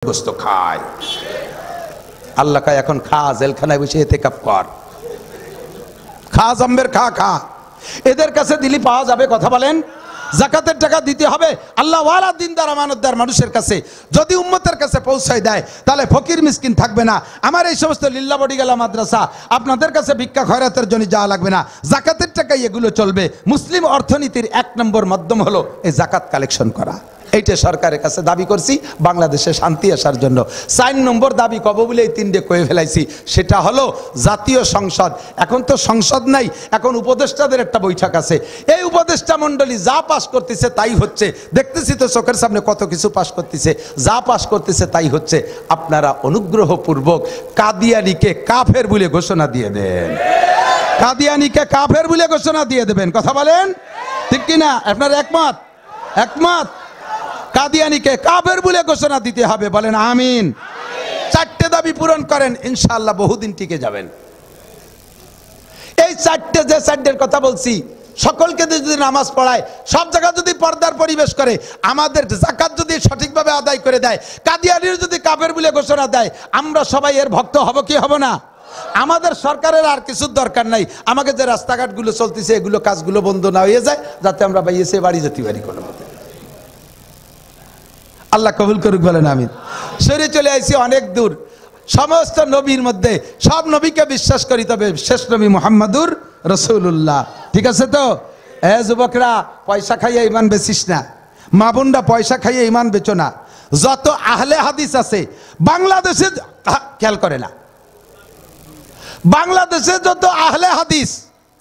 গোস্ত খায়। আল্লাহ কয় এখন খা, জেলখানায় বসে ইতিকাফ কর, খা জম্বের খা খা। এদের কাছে দিলি পাওয়া যাবে? কথা বলেন। যাকাতের টাকা দিতে হবে আল্লাহ ওয়ালা দিনদার আমানতদার মানুষের কাছে। যদি উম্মতের কাছে পৌঁছায় দেয় তাহলে ফকির মিসকিন থাকবে না। আমার এই সমস্ত লিল্লা বডিগালা মাদ্রাসা আপনাদের কাছে ভিক্ষা খয়রাতের জন্য যাওয়া লাগবে না, যাকাতের টাকায় এগুলো চলবে। মুসলিম অর্থনীতির 1 নম্বর মাধ্যম হলো এই যাকাত কালেকশন করা। এইটা সরকারের কাছে দাবি করছি বাংলাদেশে শান্তি আসার জন্য। 4 নম্বর দাবি কব বলে এই 3টে কয়ে ফেলাইছি, সেটা হলো জাতীয় সংসদ। এখন তো সংসদ নাই, এখন উপদেষ্টাদের একটা বৈঠক আছে। এই উপদেষ্টা মণ্ডলী যা পাস করতেছে তাই হচ্ছে। দেখতেছি তো চোখের সামনে কত কিছু পাস করতেছে, যা পাস করতেছে তাই হচ্ছে। আপনারা অনুগ্রহপূর্বক কাদিয়ানিকে কাফের বলে ঘোষণা দিয়ে দেন, কাদিয়ানিকে কাফের বলে ঘোষণা দিয়ে দেবেন। কথা বলেন ঠিক কিনা? আপনার একমত? একমত? কাদিয়ানিকে কাফের বলে ঘোষণা দিতে হবে, বলেন আমিন। 4টে দাবি পূরণ করেন, ইনশাআল্লাহ বহুদিন টিকে যাবেন। এই 4টে যে 4টের কথা বলছি, সকলকে যদি নামাজ পড়ায়, সব জায়গা যদি পর্দার পরিবেশ করে, আমাদের যাকাত যদি সঠিকভাবে আদায় করে দেয়, কাদিয়ানির যদি কাফের বলে ঘোষণা দেয়, আমরা সবাই এর ভক্ত হব কি হব না? আমাদের সরকারের আর কিছু দরকার নাই। আমাকে যে রাস্তাঘাটগুলো চলতেছে এগুলো কাজগুলো বন্ধ না হয়ে যায়, যাতে আমরা বাইয়েছে বাড়ি যেতে পারি কোনো মতে। আল্লাহ কবুল করুক, বলেন আমিন। সরে চলে আসছি অনেক দূর। সমস্ত নবীর মধ্যে সব নবীকে বিশ্বাস করি, তবে শেষ নবী মুহাম্মাদুর রাসূলুল্লাহ। ঠিক আছে তো? যুবকরা, পয়সা খাইয়ে ইমান বেচিস না, মা বোনরা পয়সা খাইয়ে ইমান বেচো না। যত আহলে হাদিস আছে বাংলাদেশে, খেয়াল করে না, বাংলাদেশে যত আহলে হাদিস,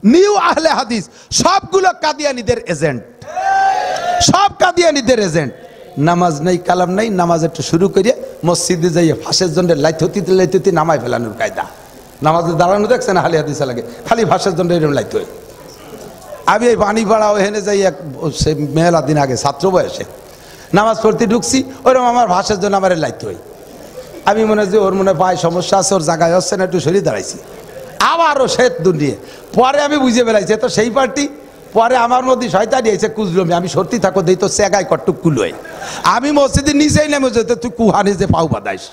নিউ আহলে হাদিস, সবগুলো কাদিয়ানীদের এজেন্ট, সব কাদিয়ানীদের এজেন্ট। নামাজ নাই, কালাম নাই, নামাজ একটু শুরু করিয়ে মসজিদে যাইয়ে ফাঁসের জন্য লাইথতি লাইথতি নামাই ফেলানোর কায়দা। নামাজে দাঁড়ানো দেখছে না, হালি হাদিসা লাগে, খালি ফাঁসের জন্য এরকম লাইত হয়। আমি এই পানিপাড়া ওখানে যাই, এক সে মেলা দিন আগে ছাত্র বয়সে নামাজ পড়তে ঢুকছি, ওরকম আমার ভাষার জন্য আমার লাইত হয়। আমি মনে হয় যে ওর মনে পায় সমস্যা আছে, ওর জায়গায় হচ্ছে না, একটু সরিয়ে দাঁড়াইছি। আবারও সে দুনিয়ে পরে আমি বুঝে বেড়াইছি তো সেই পার্টি। পরে আমার মধ্যে শয়তানি এসে কুজলমি, আমি সত্যি থাকো দিই তো সেগায় কটুক কুলোয়। আমি মসজিদের নিচেই নেমে যেতে, তুই কুহানি যে পাও বাদাইস।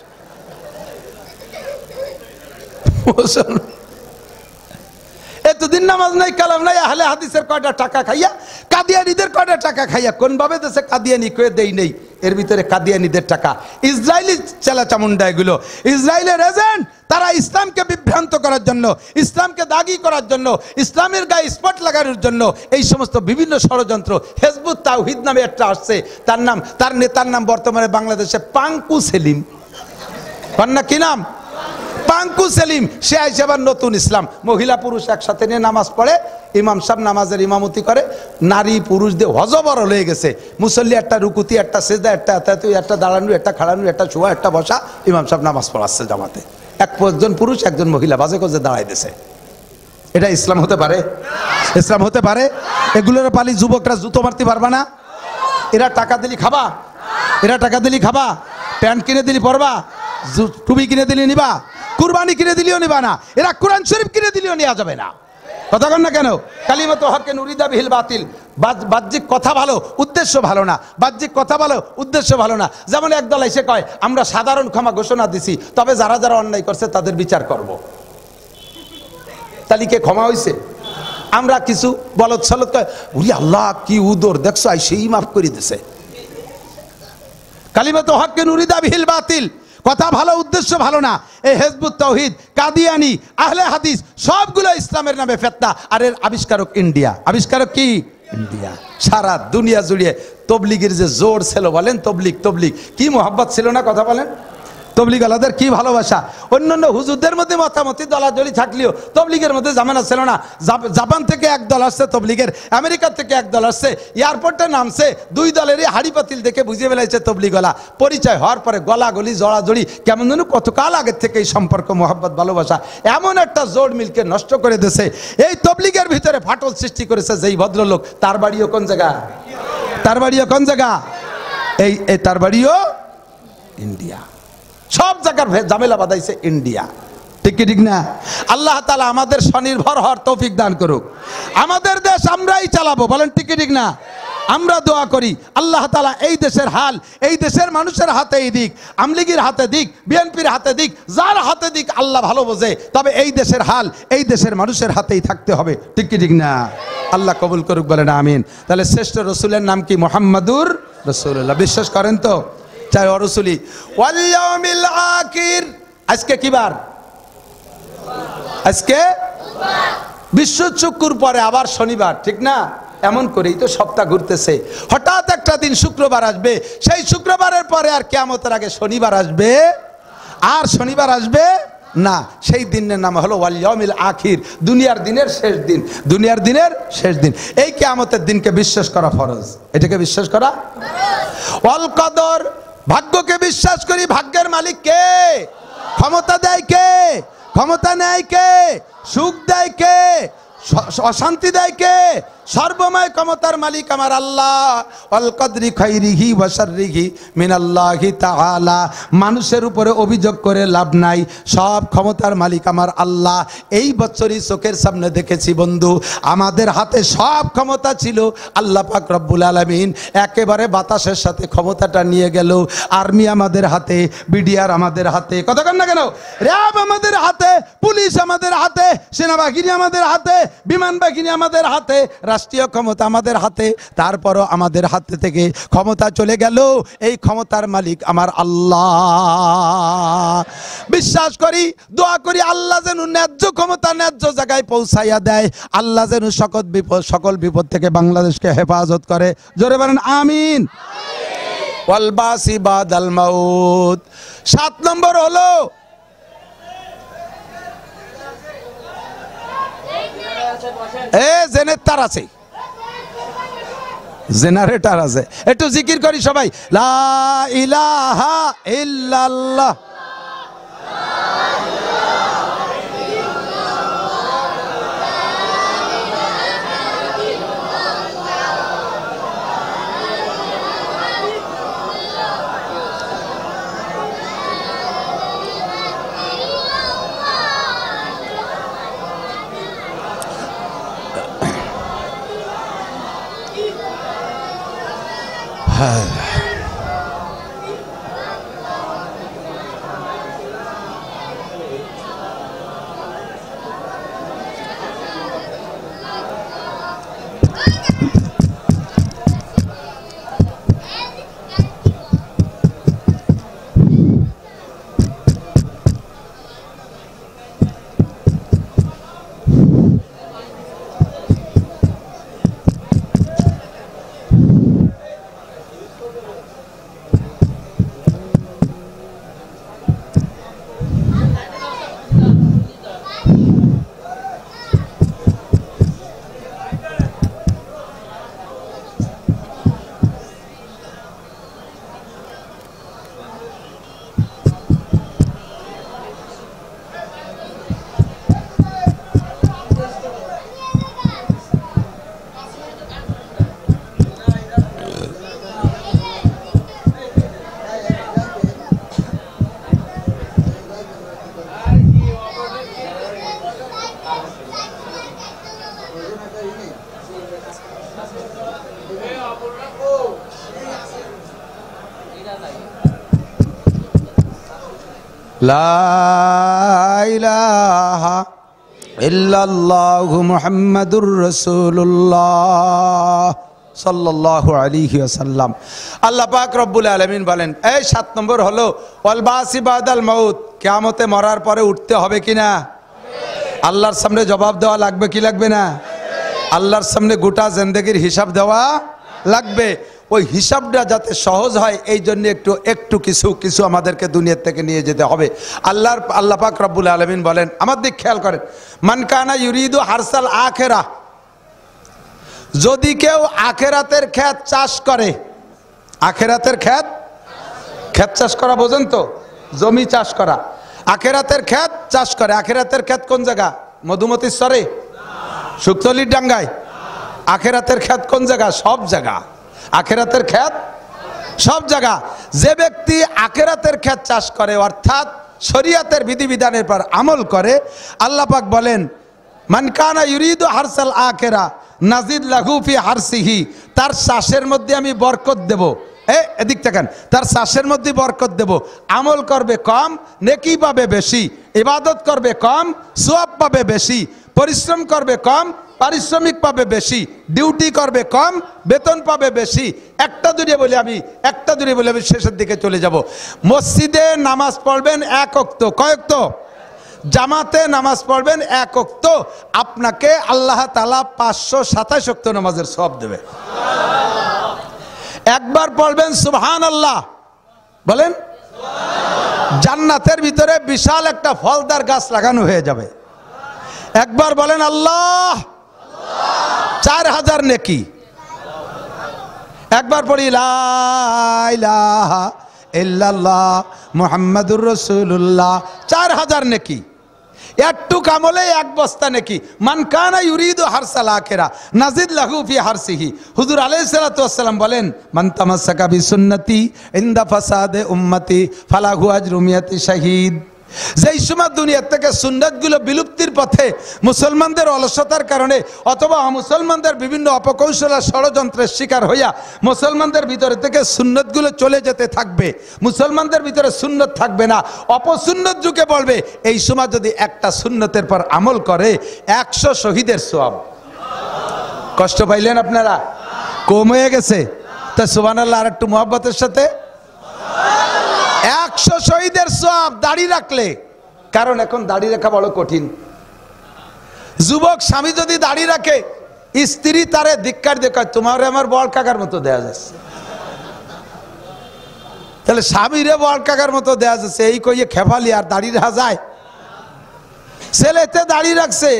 এতদিন নামাজ নাই, কালাম নাই, আহলে হাদিসের কয়টা টাকা খাইয়া, কাদিয়ানীদের কয়টা টাকা খাইয়া, কোন ভাবে দেশে কাদিয়ানি কয়ে দেই নেই। এর ভিতরে কাদিয়ানীদের টাকা, ইসরায়েলি চেলা চামুন্ডা, এগুলো ইসরায়েলের এজেন্ট। তারা ইসলামকে বিভ্রান্ত করার জন্য, ইসলামকে দাগি করার জন্য, ইসলামের গায়ে স্পট লাগানোর জন্য এই সমস্ত বিভিন্ন ষড়যন্ত্র। হিজবুত তাওহীদ নামে একটা আসছে, তার নাম, তার নেতার নাম বর্তমানে বাংলাদেশে পাঙ্কু সেলিম। কন্যা কি নাম? পাঙ্কু সেলিম। সে আইসে আবার নতুন ইসলাম, মহিলা পুরুষ একসাথে নিয়ে নামাজ পড়ে, ইমাম সাহেব নামাজের ইমামতি করে, নারী পুরুষ দিয়ে হজবর হয়ে গেছে। মুসল্লি একটা রুকুতি, একটা সেজদা, একটা একটা দাঁড়ানো, একটা খাড়ানো, একটা শোয়া, একটা বসা, ইমাম সাহেব নামাজ পড়াচ্ছে জামাতে। 1 পুরুষ 1 মহিলা বাজে কজে দাঁড়াই দিছে। এটা ইসলাম হতে পারে? ইসলাম হতে পারে? এগুলোর পালি যুবকরা জুতো মারতে পারবা না? এরা টাকা দিলি খাবা? এরা টাকা দিলি খাবা? প্যান্ট কিনে দিলি পরবা? টুপি কিনে দিলি নিবা? কুরবানি কিনে দিলিও নিবা না। এরা কোরআন শরীফ কিনে দিলিও নেওয়া যাবে না। কথা কন না কেন? কালিমাতু হাক্কিন উরিদা বিহিল বাতিল। বাহ্যিক কথা ভালো, উদ্দেশ্য ভালো না। বাহ্যিক কথা ভালো, উদ্দেশ্য ভালো না। যেমন একদল এসে কয় আমরা সাধারণ ক্ষমা ঘোষণা দিছি, তবে যারা যারা অন্যায় করছে তাদের বিচার করব। তালিকে ক্ষমা হইছে? আমরা কিছু বলদ সলদ কয়, উরি আল্লাহ কি উদর দেখছো, আই সেই মাফ করে দিছে। কালিমাতু হাক্কিন উরিদা বিহিল বাতিল, কথা ভালো, উদ্দেশ্য ভালো না। এই হিজবুত তাওহীদ, কাদিয়ানি, আহলে হাদিস সবগুলো ইসলামের নামে ফেতনা। আর এর আবিষ্কারক ইন্ডিয়া। আবিষ্কারক কি? ইন্ডিয়া। সারা দুনিয়া জুড়ে তবলিগের যে জোর ছিল, বলেন তবলিগ, তবলিগ কি মোহাব্বত ছিল না? কথা বলেন। তবলিগ আলাদের কি ভালোবাসা। অন্যান্য হুজুরদের মধ্যে মতামতি দলাদলি থাকলেও তবলিগের মধ্যে জামানা ছিল না। জাপান থেকে 1 দল আসছে তবলিগের, আমেরিকা থেকে 1 দল আসছে, এয়ারপোর্টে নামছে, 2 দলেরই হাড়ি পাতিল দেখে বুঝিয়ে ফেলাইছে তবলিগলা। পরিচয় হওয়ার পরে গলাগলি জড়াজড়ি, কেমন যেন কতকাল আগের থেকে এই সম্পর্ক, মোহাব্বত, ভালোবাসা এমন একটা জোড় মিলকে নষ্ট করে দিয়েছে। এই তবলিগের ভিতরে ফাটল সৃষ্টি করেছে যেই ভদ্রলোক, তার বাড়িও কোন জায়গা? তার বাড়িও কোন জায়গা? এই তার বাড়িও ইন্ডিয়া। সব জায়গার ঝামেলা বাঁধাইছে ইন্ডিয়া। ঠিক কি ঠিক না? আল্লাহ তাআলা আমাদের স্বনির্ভর হওয়ার তৌফিক দান করুক। আমাদের দেশ আমরাই চালাবো, বলেন ঠিক কি ঠিক না? আমরা দোয়া করি আল্লাহ তাআলা এই দেশের হাল এই দেশের মানুষের হাতেই দিক, আমলিগির হাতে দিক, বিএনপির হাতে দিক, যার হাতে দিক আল্লাহ ভালো বোঝে, তবে এই দেশের হাল এই দেশের মানুষের হাতেই থাকতে হবে। ঠিক কি ঠিক না? আল্লাহ কবুল করুক, বলেন আমিন। তাহলে শ্রেষ্ঠ রসুলের নাম কি? মুহাম্মাদুর রাসূলুল্লাহ। বিশ্বাস করেন তো? চাই রসুলি ওয়াল ইয়াউমিল আখির। আজকে কি বার? আজকে বিশ্ব চুকুর পরে আবার শনিবার, ঠিক না? এমন করেই তো সপ্তাহ ঘুরতেছে। হঠাৎ একটা দিন শুক্রবার আসবে, সেই শুক্রবারের পরে আর কিয়ামতের আগে শনিবার আসবে, আর শনিবার আসবে না। সেই দিনের নাম হলো ওয়াল ইয়াউমিল আখির, দুনিয়ার দিনের শেষ দিন, দুনিয়ার দিনের শেষ দিন। এই কিয়ামতের দিনকে বিশ্বাস করা ফরজ, এটাকে বিশ্বাস করা ফরজ। ওয়াল কদর, ভাগ্যকে বিশ্বাস করি। ভাগ্যের মালিক কে? ক্ষমতা দেয় কে? ক্ষমতা নেয় কে? সুখ দেয় কে? অশান্তি দেয় কে? সর্বময় ক্ষমতার মালিক আমার আল্লাহ। আল কদরি খাইরিহি ওয়া শাররিহি মিনাল্লাহি তাআলা। মানুষের উপরে অভিযোগ করে লাভ নাই, সব ক্ষমতার মালিক আমার আল্লাহ। এই বছরই চোখের সামনে দেখেছি বন্ধু, আমাদের হাতে সব ক্ষমতা ছিল, আল্লাহ পাক রব্বুল আলামিন একেবারে বাতাসের সাথে ক্ষমতাটা নিয়ে গেল। আর্মি আমাদের হাতে, বিডিআর আমাদের হাতে, কথা কন না কেন? র্যাব আমাদের হাতে, পুলিশ আমাদের হাতে, সেনাবাহিনী আমাদের হাতে, বিমান বাহিনী আমাদের হাতে, রাষ্ট্রীয় ক্ষমতা আমাদের হাতে। তারপরও আমাদের হাতে থেকে ক্ষমতা চলে গেল, এই ক্ষমতার মালিক আমার আল্লাহ। বিশ্বাস করি, দোয়া করি আল্লাহ যেন ন্যায্য ক্ষমতা ন্যায্য জায়গায় পৌঁছাইয়া দেয়, আল্লাহ যেন সকল বিপদ থেকে বাংলাদেশকে হেফাজত করে। জোরে বলেন আমিন। ওয়াল বাসি বাদাল মাউত। 7 নম্বর হলো জেনারেটর আছে, জেনারেটর আছে। একটু জিকির করি সবাই, লা ইলাহা ইল্লাল্লাহ। লা ইলাহা ইল্লাল্লাহু মুহাম্মাদুর রাসূলুল্লাহ সাল্লাল্লাহু আলাইহি ওয়াসাল্লাম। আল্লাহ পাক রব্বুল আলামিন বলেন, এই 7 নম্বর হলো ওয়াল বাসি বাদাল মাউত। কিয়ামতে মরার পরে উঠতে হবে কিনা? আল্লাহর সামনে জবাব দেওয়া লাগবে কি লাগবে না? আল্লাহর সামনে গোটা জিন্দেগির হিসাব দেওয়া লাগবে। ওই হিসাবটা যাতে সহজ হয় এই জন্য একটু কিছু আমাদেরকে দুনিয়া থেকে নিয়ে যেতে হবে। আল্লাহ পাক রব্বুল আলামিন বলেন, আমার দিক খেয়াল করেন, মান কানা ইউরিদু হারসাল আখিরা। যদি কেউ আখিরাতের ক্ষেত চাষ করে, আখিরাতের ক্ষেত চাষ করা বোঝেন তো? জমি চাষ করা, আখিরাতের ক্ষেত চাষ করে। আখিরাতের ক্ষেত কোন জায়গা? মধুমতির সরে, শুকতলির ডাঙ্গায়। আখিরাতের ক্ষেত কোন জায়গা? সব জায়গা। আখিরাতের ক্ষেত সব জায়গা। যে ব্যক্তি আখিরাতের ক্ষেত চাষ করে, অর্থাৎ শরীয়তের বিধিবিধানের পর আমল করে, আল্লাহ পাক বলেন, মান কানা ইউরিদু হারসাল আখিরা, নাজিদ লাহু ফি হারসিহি, তার শ্বাসের মধ্যে আমি বরকত দেব। এদিক তাকান, তার শ্বাসের মধ্যে বরকত দেব। আমল করবে কম, নেকি পাবে বেশি। ইবাদত করবে কম, সওয়াব পাবে বেশি। পরিশ্রম করবে কম, পারিশ্রমিক পাবে বেশি। ডিউটি করবে কম, বেতন পাবে বেশি। একটা দুটো বলে আমি শেষের দিকে চলে যাব। মসজিদে নামাজ পড়বেন এক ওয়াক্ত। কয় ওয়াক্ত? জামাতে নামাজ পড়বেন এক ওয়াক্ত। আপনাকে আল্লাহ তাআলা 527 ওয়াক্ত নামাজের সওয়াব দেবে। একবার পড়বেন সুবহানাল্লাহ, বলেন জান্নাতের ভিতরে বিশাল একটা ফলদার গাছ লাগানো হয়ে যাবে। একবার বলেন আল্লাহ, 4000 নেকি। একবার পড়ি লা ইলাহা ইল্লাল্লাহ মুহাম্মাদুর রাসূলুল্লাহ, 4000 নেকি। একটু কামলে এক বস্তা নেকি। মান কানা ইউরিদু হারসাল আখিরা নাজিদ লাহু ফি হারসিহি। হুজুর আলাইহিস সালাতু ওয়াসসালাম বলেন, মান তামাসসাকা বিসুন্নতি ইনদা ফাসাদে উম্মতি ফালাহু আজরু মিয়াতি শাহীদ। যেই সময় দুনিয়া থেকে সুন্নাতগুলো বিলুপ্তির পথে মুসলমানদের অলসতার কারণে অথবা মুসলমানদের বিভিন্ন অপকৌশল আর ষড়যন্ত্রের শিকার হইয়া মুসলমানদের ভিতরে থেকে সুন্নতগুলো চলে যেতে থাকবে, মুসলমানদের ভিতরে সুন্নত থাকবে না, অপসুন্নত যুগে বলবে, এই সময় যদি একটা সুন্নতের পর আমল করে 100 শহীদের সওয়াব। কষ্ট পাইলেন আপনারা? কম হয়ে গেছে? তা সুবহানাল্লাহ আর একটু মুহাব্বতের সাথে 100 শহীদের সওয়াব দাড়ি রাখলে। কারণ এখন দাড়ি রাখা বড় কঠিন। যুবক স্বামী যদি দাড়ি রাখে, স্ত্রী তারে ধিক্কার দেখায়, তোমার আমার বল কাকার মতো দেয়া যাচ্ছে। তাহলে স্বামীরে বল কাকার মতো দেয়া যাচ্ছে, এই কইয়ে খেপালি আর দাড়ি রাখা যায়? ছেলেতে দাড়ি রাখছে,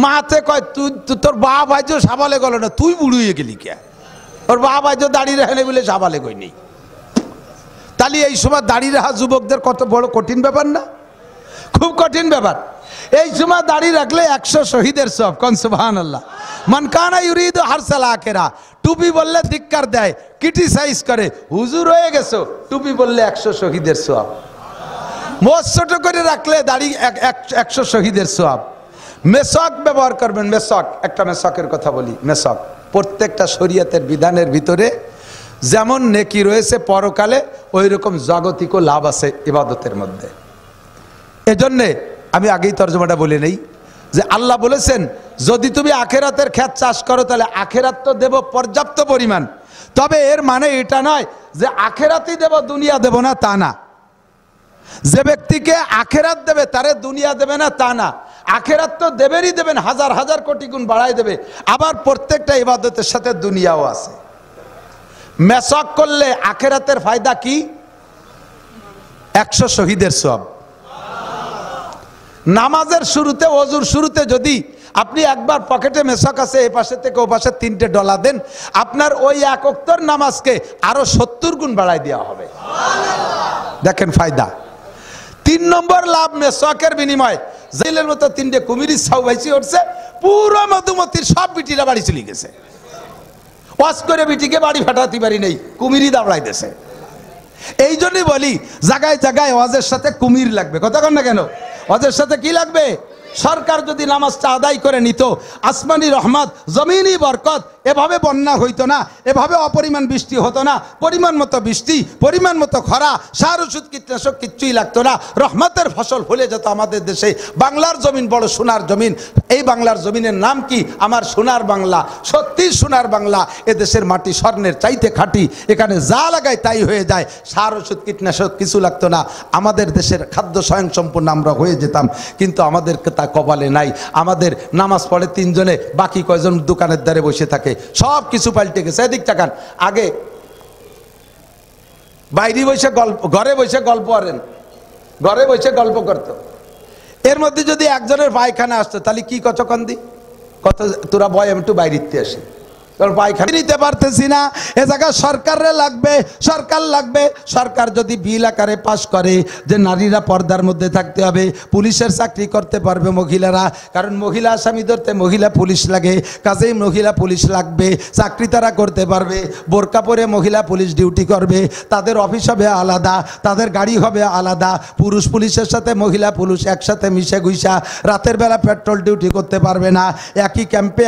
মাতে কয় তুই তোর বাপ ভাইজো সাবালে গেল না, তুই বুড়ুয়ে গেলি কে? ওর বাপ ভাইজো দাড়ি রাখে বলে সাবালে কই নেই। তাহলে এই সময় দাড়ি রাখা যুবকদের কত বড় কঠিন ব্যাপার না? খুব কঠিন ব্যাপার। এই সময় দাড়ি রাখলে 100 শহীদের সওয়াব। কোন সুবহানাল্লাহ। মান কানা ইউরিদু হারসাল আখিরা। টুপি বললে ধিক্কার দেয়, ক্রিটিসাইজ করে, হুজুর হয়ে গেছো, টুপি বললে 100 শহীদের সওয়াব। মোজ ছোট করে রাখলে দাড়ি 100 শহীদের সওয়াব। মেসক ব্যবহার করবেন। মেসক, একটা মেসকের কথা বলি। মেসক প্রত্যেকটা শরীয়তের বিধানের ভিতরে যেমন নেকি রয়েছে পরকালে, ওই রকম জাগতিকও লাভ আছে ইবাদতের মধ্যে। এজন্যে আমি আগেই তর্জমাটা বলে নেই যে আল্লাহ বলেছেন, যদি তুমি আখেরাতের ক্ষেত চাষ করো তাহলে আখেরাত তো দেব পর্যাপ্ত পরিমাণ। তবে এর মানে এটা নয় যে আখেরাতই দেব, দুনিয়া দেব না, তা না। যে ব্যক্তিকে আখেরাত দেবে তারে দুনিয়া দেবে না, তা না। আখেরাত তো দেবেনই দেবেন, হাজার হাজার কোটি গুণ বাড়াই দেবে। আবার প্রত্যেকটা ইবাদতের সাথে দুনিয়াও আছে। মেসক করলে আখেরাতের ফায়দা কি? 100 শহীদের সওয়াব। নামাজের শুরুতে, ওযুর শুরুতে যদি আপনি একবার পকেটে মেসক আছে, এই পাশে থেকে ও পাশে $3 দেন, আপনার ওই এক ওয়াক্তের নামাজকে আরো 70 গুণ বাড়াই দেওয়া হবে। দেখেন ফায়দা। 3 নম্বর লাভ মেসকের বিনিময় জেলের মতো 3টে কুমিরি ছাউ ভাইসি উঠছে, পুরো মধুমতির সব বিটিরা বাড়ি চলে গেছে। ওয়াজ করে বিটিকে বাড়ি ফাটাতে পারি নেই, কুমিরি দাঁড়াই দেশে। এই জন্যই বলি জায়গায় জায়গায় ওয়াজের সাথে কুমির লাগবে। কথা কন না কেন? ওয়াজের সাথে কি লাগবে? সরকার যদি নামাজটা আদায় করে নিত, আসমানি রহমত, জমিনি বরকত, এভাবে বন্যা হইতো না, এভাবে অপরিমাণ বৃষ্টি হতো না। পরিমাণ মতো বৃষ্টি, পরিমাণ মতো খরা, সার ওষুধ কীটনাশক কিচ্ছুই লাগতো না। রহমতের ফসল ফলে যেত আমাদের দেশে। বাংলার জমিন বড় সোনার জমিন। এই বাংলার জমিনের নাম কি? আমার সোনার বাংলা। সত্যি সোনার বাংলা। এ দেশের মাটি স্বর্ণের চাইতে খাঁটি। এখানে যা লাগায় তাই হয়ে যায়। সার ওষুধ কীটনাশক কিছু লাগতো না। আমাদের দেশের খাদ্য স্বয়ংসম্পূর্ণ আমরা হয়ে যেতাম। কিন্তু আমাদেরকে তা কপালে নাই। আমাদের নামাজ পড়ে 3 জনে, বাকি কয়জন দোকানের দ্বারে বসে থাকে। সব কিছু পাল্টে গেছে। এদিক তাকান, আগে বাইরে বসে গল্প, ঘরে বসে গল্প করেন, ঘরে বসে গল্প করতো। এর মধ্যে যদি একজনের পায়খানা আসতো, তাহলে কি কতক্ষণ দি, কত তোরা বয় আমি একটু বাইরে আসি, পায়খানা নিতে পারতেছি না, এ জায়গায় সরকারে লাগবে, সরকার লাগবে। সরকার যদি বিল আকারে পাশ করে যে নারীরা পর্দার মধ্যে থাকতে হবে, পুলিশের চাকরি করতে পারবে মহিলারা, কারণ মহিলা আসামি ধরতে মহিলা পুলিশ লাগে, কাজেই মহিলা পুলিশ লাগবে, চাকরি তারা করতে পারবে। বোরকা পরে মহিলা পুলিশ ডিউটি করবে, তাদের অফিস হবে আলাদা, তাদের গাড়ি হবে আলাদা। পুরুষ পুলিশের সাথে মহিলা পুলিশ একসাথে মিশে গুইসা রাতের বেলা পেট্রোল ডিউটি করতে পারবে না, একই ক্যাম্পে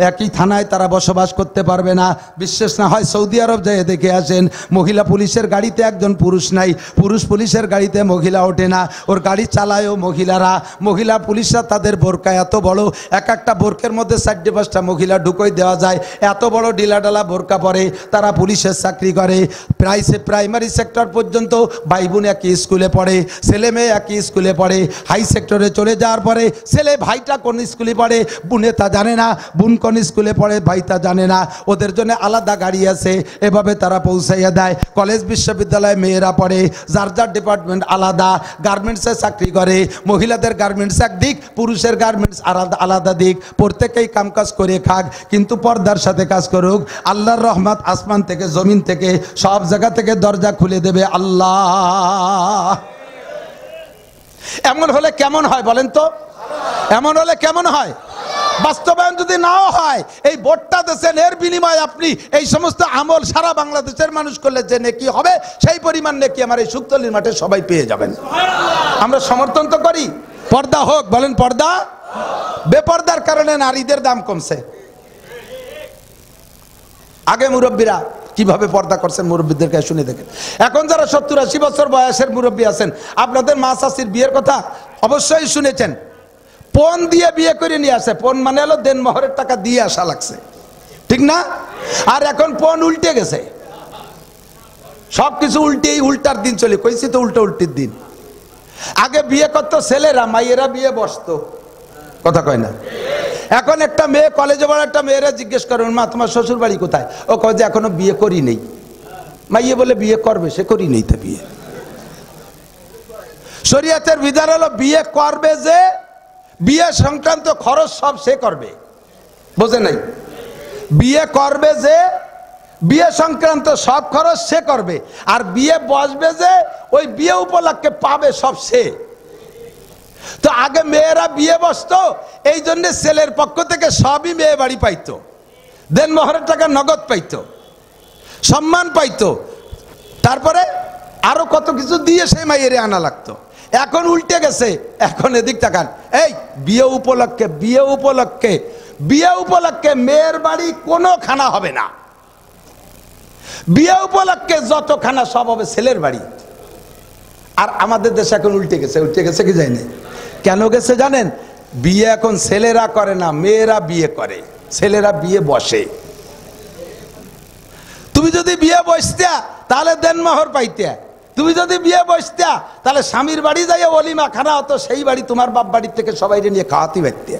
একই থানায় তারা বসবাস করতে পারবে না। বিশ্বাস না হয় সৌদি আরব যেয়ে দেখে আসেন, মহিলা পুলিশের গাড়িতে একজন পুরুষ নাই, পুরুষ পুলিশের গাড়িতে মহিলা ওঠে না, ওর গাড়ি চালায়ও মহিলারা। মহিলা পুলিশরা তাদের বোরকা এত বড়, এক একটা বোরকের মধ্যে 4-5টা মহিলা ঢুকোই দেওয়া যায়, এত বড় ডিলাডালা বোরকা পরে তারা পুলিশের চাকরি করে। প্রাইমারি সেক্টর পর্যন্ত ভাই বোন একই স্কুলে পড়ে, ছেলে মেয়ে একই স্কুলে পড়ে। হাই সেক্টরে চলে যাওয়ার পরে ছেলে ভাইটা কোন স্কুলে পড়ে বোনে তা জানে না, বোন কোন স্কুলে পড়ে ভাই তা জানে না, ওদের জন্য আলাদা গাড়ি আছে, এভাবে তারা পৌঁছাইয়া দেয়। কলেজ বিশ্ববিদ্যালয়ে মেয়েরা পড়ে, যার যার ডিপার্টমেন্ট আলাদা। গার্মেন্টসে চাকরি করে, মহিলাদের গার্মেন্টস একদিক, পুরুষের গার্মেন্টস আলাদা দিক। প্রত্যেকেই কামকাজ করে খাক, কিন্তু পর্দার সাথে কাজ করুক। আল্লাহর রহমত আসমান থেকে জমিন থেকে সব জায়গা থেকে দরজা খুলে দেবে আল্লাহ। এমন হলে কেমন হয় বলেন তো? এমন হলে কেমন হয়? বাস্তবায়ন যদি নাও হয়, এই ভোটটা দেশের, এর বিনিময়ে আপনি এই সমস্ত আমল সারা বাংলাদেশের মানুষ করলে যে নেকি হবে, সেই পরিমাণ নেকি আমার এই শুকতলির মাঠে সবাই পেয়ে যাবেন। আমরা সমর্থন তো করি পর্দা হোক, বলেন পর্দা। বেপর্দার কারণে নারীদের দাম কমছে। আগে মুরব্বীরা কিভাবে পর্দা করছেন মুরব্বীদেরকে শুনে দেখেন। এখন যারা 70-80 বছর বয়সের মুরব্বী আছেন, আপনাদের মা চাচির বিয়ের কথা অবশ্যই শুনেছেন। পণ দিয়ে বিয়ে করে নিয়ে আসে, পণ মানে হলো দেন মোহরের টাকা দিয়ে আসা লাগছে, ঠিক না? আর এখন পণ উল্টে গেছে, সবকিছু উল্টার দিন চলে, কইছি তো উল্টির দিন। আগে বিয়ে করতো ছেলেরা, মাইয়েরা বিয়ে বসতো, কথা কয় না? এখন একটা মেয়ে কলেজে পড়া একটা মেয়েরা জিজ্ঞেস করেন, মা তোমার শ্বশুর বাড়ি কোথায়? ও কয় যে এখনো বিয়ে করি নেই। মাইয়ে বলে বিয়ে করবে, সে করি নেই তো বিয়ে। শরীয়তের বিধান হলো বিয়ে করবে যে, বিয়ে সংক্রান্ত খরচ সব সে করবে, বোঝে নাই? বিয়ে করবে যে, বিয়ে সংক্রান্ত সব খরচ সে করবে, আর বিয়ে বসবে যে, ওই বিয়ে উপলক্ষে পাবে সব সে। তো আগে মেয়েরা বিয়ে বসতো, এই জন্য ছেলের পক্ষ থেকে সবই মেয়ে বাড়ি পাইতো, দেন মোহরের টাকা নগদ পাইতো, সম্মান পাইতো, তারপরে আরো কত কিছু দিয়ে সেই মাইয়েরে আনা লাগতো। এখন উল্টে গেছে, এখন এদিক তাকান, এই বিয়ে উপলক্ষে মেয়ের বাড়ি কোনো খানা হবে না, বিয়ে উপলক্ষে যত খানা সব হবে ছেলের বাড়ি। আর আমাদের দেশে এখন উল্টে গেছে কি যায়নি? কেন গেছে জানেন? বিয়ে এখন ছেলেরা করে না, মেয়েরা বিয়ে করে, ছেলেরা বিয়ে বসে। তুমি যদি বিয়ে বসতা তাহলে দেনমোহর পাইতে, তুমি যদি বিয়ে বসতা তাহলে স্বামীর বাড়ি যাইয়া অলিমা খানা হতো, সেই বাড়ি তোমার বাপ বাড়ির থেকে সবাই নিয়ে খাওয়াতে পারতে।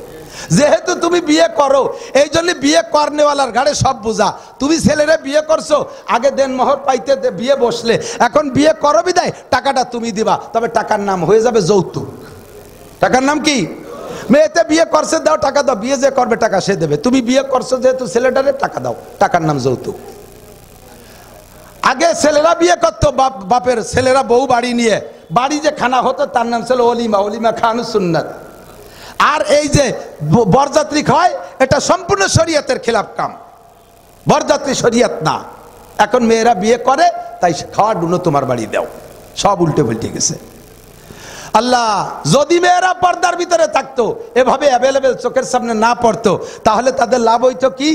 যেহেতু তুমি বিয়ে করো, এই জন্য বিয়ে করনেওয়ালার ঘাড়ে সব বোঝা। তুমি ছেলেরা বিয়ে করছো, আগে দেনমোহর পাইতে বিয়ে বসলে, এখন বিয়ে করো বিদায় টাকাটা তুমি দিবা, তবে টাকার নাম হয়ে যাবে যৌতুক। টাকার নাম কি? মেয়েতে বিয়ে করছে, দাও টাকা দাও, বিয়ে যে করবে টাকা সে দেবে। তুমি বিয়ে করছো যেহেতু ছেলেটারে টাকা দাও, টাকার নাম যৌতুক। আগে ছেলেরা বিয়ে করতো, বাপের ছেলেরা বউ বাড়ি নিয়ে, বাড়ি যে খানা হতো তার নাম ছিল অলিমা খানু সুন্নাত। আর এই যে বরযাত্রী খাওয়ায়, এটা সম্পূর্ণ শরীয়তের খেলাফ কাম, বরযাত্রী শরীয়ত না। এখন মেয়েরা বিয়ে করে, তাই খাওয়া ডুনো তোমার বাড়ি দাও, সব উল্টে পাল্টে গেছে। আল্লাহ যদি মেয়েরা পর্দার ভিতরে থাকতো, এভাবে অ্যাভেলেবেল চোখের সামনে না পড়তো, তাহলে তাদের লাভ হইতো কি?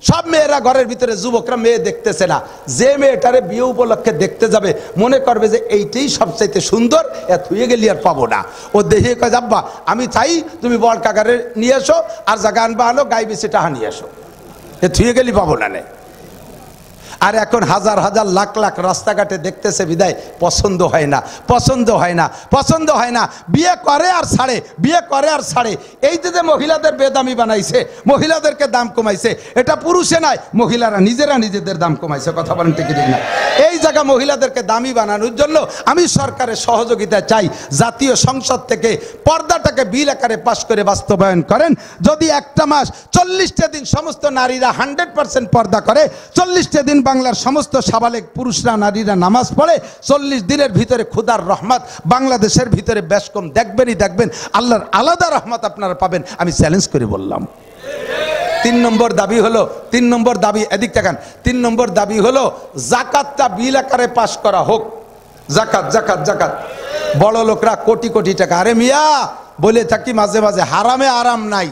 সব মেয়েরা ঘরের ভিতরে, যুবকরা মেয়ে দেখতেছে না, যে মেয়েটারে বিয়ে উপলক্ষে দেখতে যাবে মনে করবে যে এইটাই সবচাইতে সুন্দর, এত হয়ে গেলি আর পাবো না। ও দেখে কয় যাব্বা আমি চাই তুমি বড় কাকারে নিয়ে এসো, আর জায়গা আনবা আনো, গাই বেশি টাহা নিয়ে এসো, এ থুয়ে গেলি পাবো না। আর এখন হাজার হাজার লাখ লাখ রাস্তাঘাটে দেখতেছে বিদায় পছন্দ হয় না, পছন্দ হয় না, পছন্দ হয় না, বিয়ে করে আর ছাড়ে, বিয়ে করে আর ছাড়ে। এই যে মহিলাদের বেদামি বানাইছে, মহিলাদেরকে দাম কমাইছে, এটা পুরুষে নয়, মহিলারা নিজেরা নিজেদের দাম কমাইছে। কথা বলেন ঠিক না? এই জায়গা মহিলাদেরকে দামি বানানোর জন্য আমি সরকারের সহযোগিতা চাই। জাতীয় সংসদ থেকে পর্দাটাকে বিল আকারে পাশ করে বাস্তবায়ন করেন। যদি একটা মাস 40টা দিন সমস্ত নারীরা 100% পর্দা করে, 40টা দিন বাংলার সমস্ত সাবালেক পুরুষরা নারীরা নামাজ পড়ে, 40 দিনের ভিতরে খুদার রহমত বাংলাদেশের ভিতরে বেশ কম দেখবেনই দেখবেন, আল্লাহর আলাদা রহমত আপনারা পাবেন। আমি চ্যালেঞ্জ করে বললাম। 3 নম্বর দাবি হলো, 3 নম্বর দাবি, এদিক তাকান, 3 নম্বর দাবি হলো জাকাতটা বিল আকারে পাশ করা হোক। জাকাত জাকাত জাকাত, বড় লোকরা কোটি কোটি টাকা, আরে মিয়া বলে থাকি মাঝে মাঝে, হারামে আরাম নাই।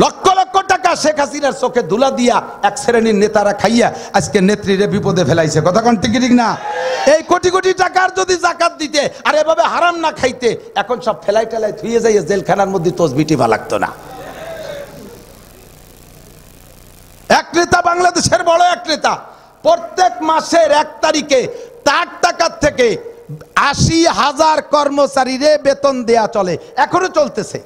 লক্ষ লক্ষ টাকা শেখ হাসিনার চোখে ধুলা দিয়া এক শ্রেণীর নেতারা খাইয়া আজকে নেত্রীরে বিপদে ফেলাইছে। কথা কোন ঠিক ঠিক না? এই কোটি কোটি টাকার যদি জাকাত দিতে আর এভাবে হারাম না খাইতে, এখন সব ফেলাই টেলাই ধুয়ে যাইয়ে জেলখানার মধ্যে তসবিহ টিপা লাগতো না। এক নেতা, বাংলাদেশের বড় এক নেতা, প্রত্যেক মাসের 1 তারিখে তার টাকার থেকে 80,000 কর্মচারীরে বেতন দেয়া চলে, এখনো চলতেছে।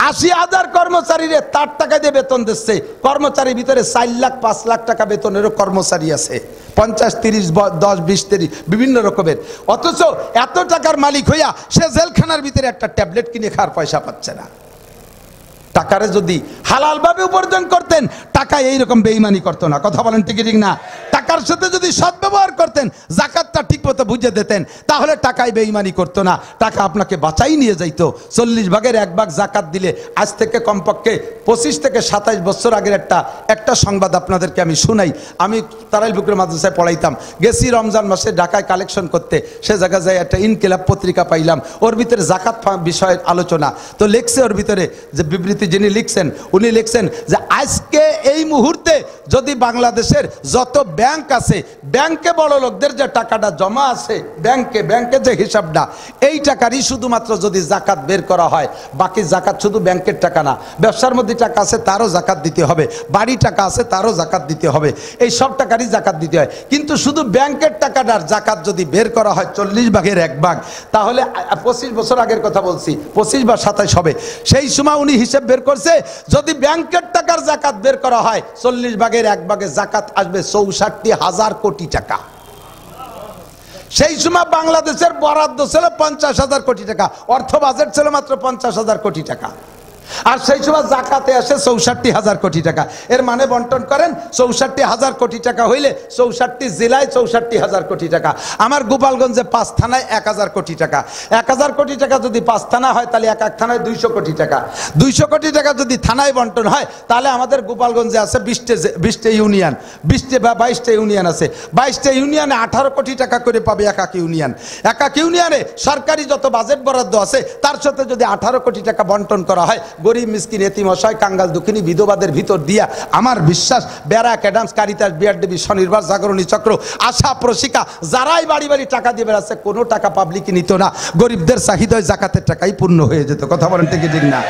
80,000 কর্মচারীরে তার টাকা দিয়ে বেতন দিচ্ছে। কর্মচারীর ভিতরে 4 লাখ 5 লাখ টাকা বেতনেরও কর্মচারী আছে, 50, 30, 10, 20, 30 বিভিন্ন রকমের। অথচ এত টাকার মালিক হইয়া সে জেলখানার ভিতরে একটা ট্যাবলেট কিনে খাওয়ার পয়সা পাচ্ছে না। টাকারে যদি হালাল ভাবে উপার্জন করতেন, টাকা এইরকম বেঈমানি করতো না। কথা বলেন ঠিক ঠিক না? টাকার সাথে যদি সদ্ব্যবহার করতেন, জাকাতটা ঠিক মতো বুঝে দিতেন, তাহলে টাকায় বেঈমানি করতো না, টাকা আপনাকে বাঁচাই নিয়ে যাইতো। 40 ভাগের 1 ভাগ জাকাত দিলে আজ থেকে কমপক্ষে 25 থেকে 27 বছর আগের একটা সংবাদ আপনাদেরকে আমি শুনাই। আমি তারাইল বুকরি মাদ্রাসায় পড়াইতাম, গেছি রমজান মাসে ঢাকায় কালেকশন করতে, সে জায়গায় যাই একটা ইনকিলাব পত্রিকা পাইলাম, ওর ভিতরে জাকাত বিষয়ের আলোচনা। তো লিখছে ওর ভিতরে যে বিবৃতি যিনি লিখছেন, উনি লিখছেন যে আজকে এই মুহূর্তে যদি বাংলাদেশের যত ব্যাংক আছে, ব্যাংকে বড় লোকদের যে টাকাটা জমা আছে, ব্যাংকে যে হিসাবটা, এই টাকারই শুধুমাত্র যদি জাকাত বের করা হয়, বাকি জাকাত শুধু ব্যাংকের টাকা না, ব্যবসার মধ্যে টাকা আছে তারও জাকাত দিতে হবে, বাড়ি টাকা আছে তারও জাকাত দিতে হবে, এই সব টাকারই জাকাত দিতে হয়। কিন্তু শুধু ব্যাংকের টাকাটার জাকাত যদি বের করা হয় 40 ভাগের 1 ভাগ, তাহলে 25 বছর আগের কথা বলছি, 25 বা 27 হবে, সেই সময় উনি হিসেব বের করছে, যদি ব্যাংকের টাকার জাকাত বের করা হয় 40 ভাগের 1 ভাগে জাকাত আসবে 64,000 কোটি টাকা। সেই সময় বাংলাদেশের বরাদ্দ ছিল 50,000 কোটি টাকা, অর্থ বাজেট ছিল মাত্র 50,000 কোটি টাকা। আর সেই সময় জাকাতে আসে 64,000 কোটি টাকা। এর মানে বন্টন করেন, 64,000 কোটি টাকা হইলে 64 জেলায় 64,000 কোটি টাকা। আমার গোপালগঞ্জে 5 থানায় 1,000 কোটি টাকা। 1,000 কোটি টাকা যদি 5 থানা হয়, তাহলে এক এক থানায় 200 কোটি টাকা। 200 কোটি টাকা যদি থানায় বন্টন হয়, তাহলে আমাদের গোপালগঞ্জে আছে 20টা ইউনিয়ন, 20টা বা 22টা ইউনিয়ন আছে। 22টা ইউনিয়নে 18 কোটি টাকা করে পাবে এক এক ইউনিয়ন। এক এক ইউনিয়নে সরকারি যত বাজেট বরাদ্দ আছে, তার সাথে যদি 18 কোটি টাকা বন্টন করা হয়, গরিব মিসকিন এতিম অসহায় কাঙ্গাল দুঃখিনী বিধবাদের ভিতর দিয়া আমার বিশ্বাস ব্যারাক অ্যাডামস কারিতাস বিআরডিবি স্বনির্ভর জাগরণী চক্র আশা প্রশিকা যারাই বাড়ি বাড়ি টাকা দিয়ে বেড়াচ্ছে, কোনো টাকা পাবলিক নিত না, গরিবদের চাহিদায় জাকাতের টাকাই পূর্ণ হয়ে যেত। কথা বলেন ঠিক ঠিক না?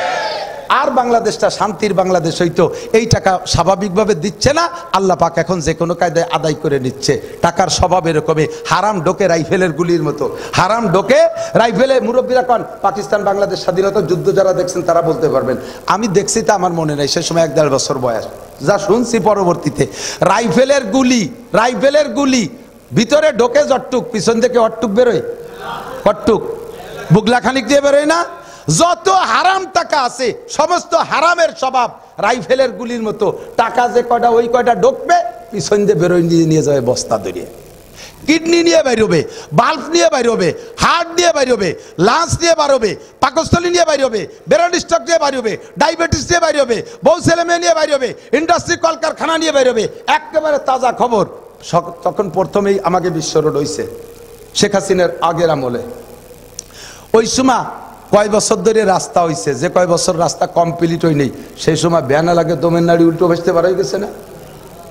আর বাংলাদেশটা শান্তির বাংলাদেশ হইতো। এই টাকা স্বাভাবিকভাবে দিচ্ছে না, আল্লাহ পাক এখন যে কোনো কায়দায় আদায় করে নিচ্ছে। টাকার স্বভাব এরকমই, হারাম ঢোকে রাইফেলের গুলির মতো, হারাম ঢোকে রাইফেলে। মুরব্বীরা কন, পাকিস্তান বাংলাদেশ স্বাধীনতা যুদ্ধ যারা দেখছেন তারা বলতে পারবেন, আমি দেখছি তা আমার মনে নেই, সে সময় 1-1.5 বছর বয়স, যা শুনছি পরবর্তীতে। রাইফেলের গুলি ভিতরে ঢোকে যটটুক, পিছন থেকে অটটুক বেরোয়, কটটুক বুগলা খানিক দিয়ে বেরোয় না। যত হারাম টাকা আছে সমস্ত হারামের স্বভাব রাইফেলের গুলির মতো। টাকা যে কয়টা ওই কয়টা ঢুকবে, পিছন দিয়ে বেরোয় নিয়ে যাবে বস্তা ধরিয়ে। কিডনি নিয়ে বেরোবে, বাল্ব নিয়ে বেরোবে, হার্ট নিয়ে বেরোবে, লাঞ্চ নিয়ে বেরোবে, পাকস্থলী নিয়ে বেরোবে, ব্রেন স্ট্রোক নিয়ে বেরোবে, ডায়াবেটিস নিয়ে বেরোবে, বউ ছেলে মেয়ে নিয়ে বেরোবে, ইন্ডাস্ট্রি কলকারখানা নিয়ে বেরোবে। একেবারে তাজা খবর, তখন প্রথমেই আমাকে বিশ্ব রোড হইছে শেখ হাসিনার আগের আমলে। ওই সময় কয় বছর ধরে রাস্তা হইছে, যে কয় বছর রাস্তা কমপ্লিট হই নেই, সেই সময় ব্যানা লাগে দমের নাড়ি উল্টো ভাসতে পারা গেছে না।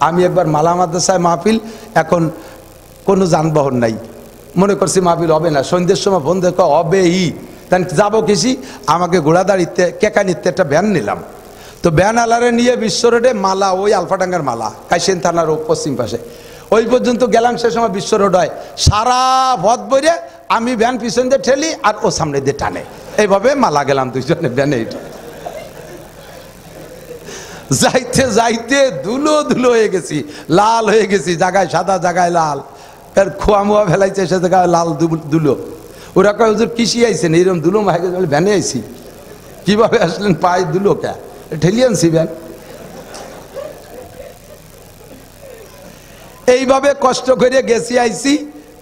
আমি একবার মালা মাদ্রাসায় মাহফিল, এখন কোনো যানবাহন নাই, মনে করছি মাহফিল হবে না, সন্ধ্যের সময় ফোন দেখো হবেই, তাই যাবো কিসি, আমাকে ঘোড়াদাড়িতে কেকানিতে একটা ভ্যান নিলাম, তো ভ্যান আলারে নিয়ে বিশ্ব রোডে মালা, ওই আলফাডাঙ্গার মালা, কাইসেন থানার পশ্চিম পাশে, ওই পর্যন্ত গেলাম। সে সময় বিশ্ব রোড হয়, সারা পথ বইরে আমি ভ্যান পিছন দিয়ে ঠেলি আর ও সামনে দিয়ে টানে, এইভাবে মালা গেলাম দুইজনে ভ্যানে। যাইতে যাইতে ধুলো ধুলো হয়ে গেছি, লাল হয়ে গেছি, জায়গায় সাদা জায়গায় লাল, এর খোয়া মোয়া ফেলাইছে সে জায়গায় লাল ধুলো। ওরা কয় হুজুর কিসি আইছেন এইরকম ধুলো মাই গেছে? ভ্যানে আইছি। কিভাবে আসলেন? পায়ে ধুলো কে ঠেলি আনছি ভ্যান। এইভাবে কষ্ট করে গেছি আইছি,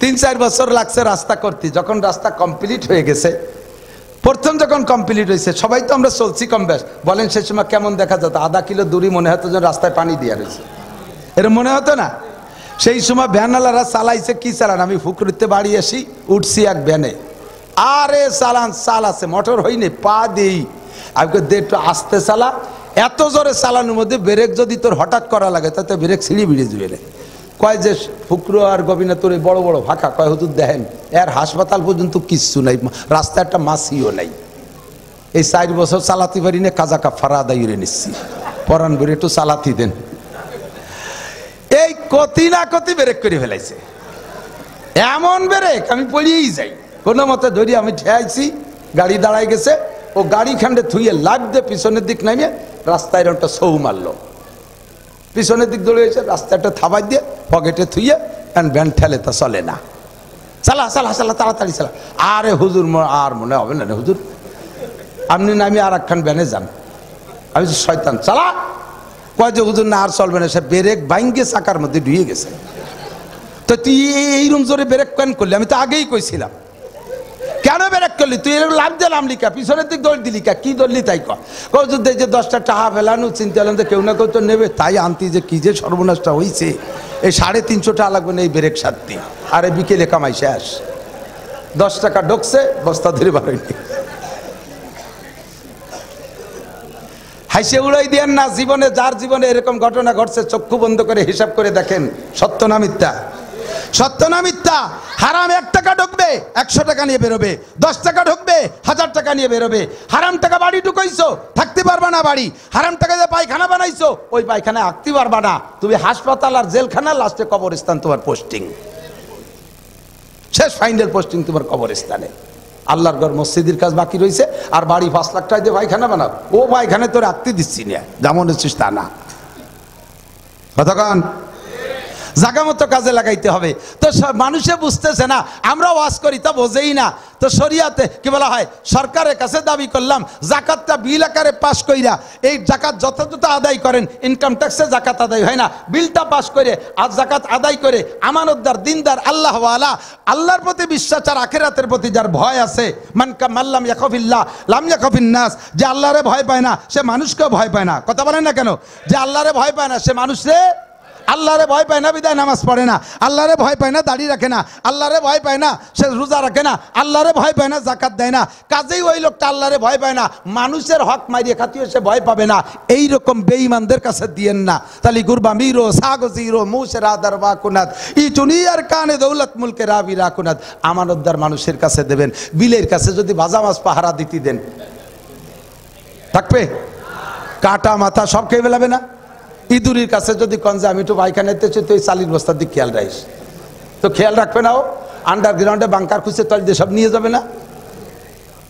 3-4 বছর লাগছে রাস্তা করতে। যখন রাস্তা কমপ্লিট হয়ে গেছে, প্রথম যখন কমপ্লিট হয়েছে, সবাই তো আমরা চলছি কম বেশ, বলেন সে সময় কেমন দেখা যেত? আধা কিলো দূরি মনে হতো যেন রাস্তায় পানি দিয়ে রয়েছে, এরকম মনে হতো না? সেই সময় ভ্যানওয়ালারা চালাইছে কি চালান, আমি ফুকরিতে বাড়ি আসি, উঠছি এক ভ্যানে, আরে চালান চাল আছে, মোটর হইনি, পা দেই, আমি দে একটু আস্তে চালা। এত জোরে চালানোর মধ্যে ব্রেক যদি তোর হঠাৎ করা লাগে তাতে ব্রেক ছিঁড়ে বিড়ে জুয়েলে। কয় যে ফুকরো আর গবিনা তোর বড় বড় ফাঁকা, কয় হুজুর দেখেন এর হাসপাতাল পর্যন্ত কিচ্ছু নাই, রাস্তা একটা মাসিও নাই। এই 4 বছর চালাতে পারি না, কাজা কাফারা আদায় করে নিচ্ছি, পরান বেড়ে একটু চালাতে দেন। এই কতি না কতি ব্রেক করে ফেলাইছে, এমন ব্রেক আমি পড়িয়েই যাই, কোনো মতে ধরি আমি ঠেয়াইছি, গাড়ি দাঁড়াই গেছে, ও গাড়ি খান্ডে থুইয়ে লাভ দিয়ে পিছনের দিক নামিয়ে রাস্তায় একটা সৌ মারলো, পিছনের দিক দৌড়ে গেছে, রাস্তাটা থাবাই দিয়ে পকেটে থুইয়ে ভ্যান ঠেলে, তা চলে না, চালা চালা চালা তাড়াতাড়ি চালা। আরে হুজুর আর মনে হবে না হুজুর, আপনি নামি আর একখান ভ্যানে যান। আমি শয়তান চালা, কয় যে হুজুর না আর চলবে না, সে ব্রেক ভাঙ্গে চাকার মধ্যে ঢুয়ে গেছে। তো তুই এইরকম জোরে ব্রেক কেন করলি? আমি তো আগেই কইছিলাম, কেন ব্রেক করলি তুই? এরকম লাভ দিয়ে নামলি কা, পিছনের দিক দৌড় দিলি কা, কি ধরলি তাই কদি যে 10টা টাকা ফেলানো, চিন্তা করলাম যে কেউ না কেউ তো নেবে, তাই আনতি যে কি যে সর্বনাশটা হয়েছে। এই 350 টাকা লাগবে না এই ব্রেক সারতি, আরে বিকেলে কামাই শেষ। 10 টাকা ঢুকছে, বস্তা ধরে বাড়াইনি। হাইসে উড়াই দেন না। জীবনে যার জীবনে এরকম ঘটনা ঘটছে, চক্ষু বন্ধ করে হিসাব করে দেখেন, সত্য না মিথ্যা? সত্য না মিথ্যা? হারাম 1 টাকা ঢুকবে 100 টাকা নিয়ে বেরোবে, 10 টাকা ঢুকবে 1000 টাকা নিয়ে বেরোবে। হারাম টাকা বাড়ি ঢুকাইছো, থাকতে পারবা না বাড়ি। হারাম টাকা যে পায়খানা বানাইছো, ওই পায়খানায় আঁকতে পারবা না। তুমি হাসপাতাল আর জেলখানা, লাস্টে কবরস্থান তোমার পোস্টিং, শেষ ফাইনাল পোস্টিং তোমার কবরস্থানে। আল্লাহর ঘর মসজিদের কাজ বাকি রয়েছে, আর বাড়ি 5 লাখ টাকা দিয়ে পায়খানা বানাও, ও পায়খানায় তোর আঁকতে দিচ্ছি না, যেমন হচ্ছিস তা না। কতক্ষণ জায়গা মতো কাজে লাগাইতে হবে। তো মানুষে বুঝতেছে না, আমরা ওয়াজ করি তা বোঝেই না। তো শরিয়াতে কি বলা হয়, সরকারের কাছে দাবি করলাম জাকাতটা বিল আকারে পাশ কইরা, এই জাকাত যথাযথ আদায় করেন, ইনকাম ট্যাক্সে জাকাত আদায় হয় না, বিলটা পাশ করে আর জাকাত আদায় করে আমানতদার, দিনদার, আল্লাহওয়ালা, আল্লাহর প্রতি বিশ্বাস আর আখিরাতের প্রতি যার ভয় আছে, মাল্লাম ইয়াখাফিল্লাহ লাম ইয়াখাফিন নাস, যে আল্লাহরে ভয় পায় না সে মানুষকেও ভয় পায় না। কথা বলেন না কেন? যে আল্লাহরে ভয় পায় না সে মানুষরে, আল্লাহরে ভয় পায় না বিদায় নামাজ পড়ে না, আল্লাহরে ভয় পায় না দাড়ি রাখে না, আল্লাহরে ভয় পায় না সে রোজা রাখে না, আল্লাহরে ভয় পায় না জাকাত দেয় না। কাজেই ওই লোকটা আল্লাহরে ভয় পায় না, মানুষের হক মারিয়ে খাতিয়ে সে ভয় পাবে না। এই রকম বেঈমানদের কাছে দিয়েন না। তালি গুরবা মিরো সাগজিরো মুশরা দরবা কুনাত ই চুনিয়ার কানে দৌলত মুলকে রাবি রাকুনাত, আমানতদার মানুষের কাছে দেবেন। বিলের কাছে যদি ভাজা মাছ পাহারা দিতে দেন, থাকবে? কাটা মাথা সব খেয়ে ফেলাবে না? ইঁদুরির কাছে যদি কনজে আমি একটু পায়খানাতে তুই 40 বস্তার দিক খেয়াল রাখিস, তো খেয়াল রাখবে না? ও আন্ডারগ্রাউন্ডে বাংকার খুঁজে তল দিয়ে সব নিয়ে যাবে না?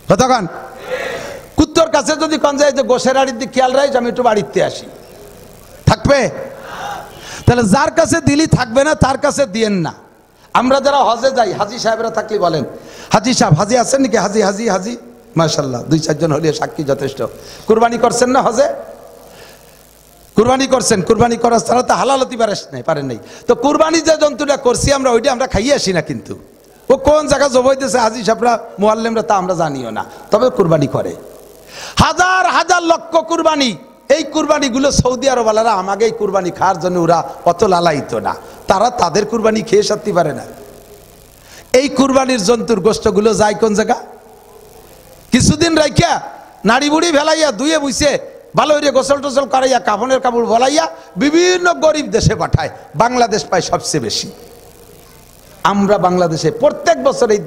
কতক্ষণ? কুত্তর কাছে যদি কনজে যে গোসের আড়ির দিক খেয়াল রাখিস, আমি একটু বাড়িতে আসি, থাকবে? তাহলে যার কাছে দিলি থাকবে না, তার কাছে দিয়েন না। আমরা যারা হজে যাই, হাজি সাহেবরা থাকলে বলেন, হাজি সাহেব হাজি আছেন নাকি? হাজি হাজি হাজি, মাশাআল্লাহ 2-4 জন হলে সাক্ষী যথেষ্ট। কুরবানি করছেন না হজে? কুরবানি করছেন, কুরবানি করার ছাড়া তো হালাল হতে পারেন নাই। তো কুরবানি যে জন্তুটা করছি আমরা, ওইটা আমরা খাইয়ে আসি না, কিন্তু ও কোন জায়গা জবাই দিয়েছে হাজি সাহেবরা মুআল্লিমরা তা আমরা জানিও না, তবে কুরবানি করে। হাজার হাজার লক্ষ কুরবানি, এই কুরবানিগুলো সৌদি আরবওয়ালারা আমাকে এই কুরবানি খাওয়ার জন্য ওরা অত লালায়িত না, তারা তাদের কুরবানি খেয়ে সারতে পারে না। এই কুরবানির জন্তুর গোশতগুলো যায় কোন জায়গা? কিছুদিন রাখিয়া নাড়ি বুড়ি ভেলাইয়া ধুয়ে বুঝছে ভালো হইয়া গোসল টোসল করাইয়া কাফনের কাপড় বলাইয়া বিভিন্ন গরিব দেশে পাঠায়, বাংলাদেশ পায় সবচেয়ে বেশি। আমরা বাংলাদেশে প্রত্যেক বছর এই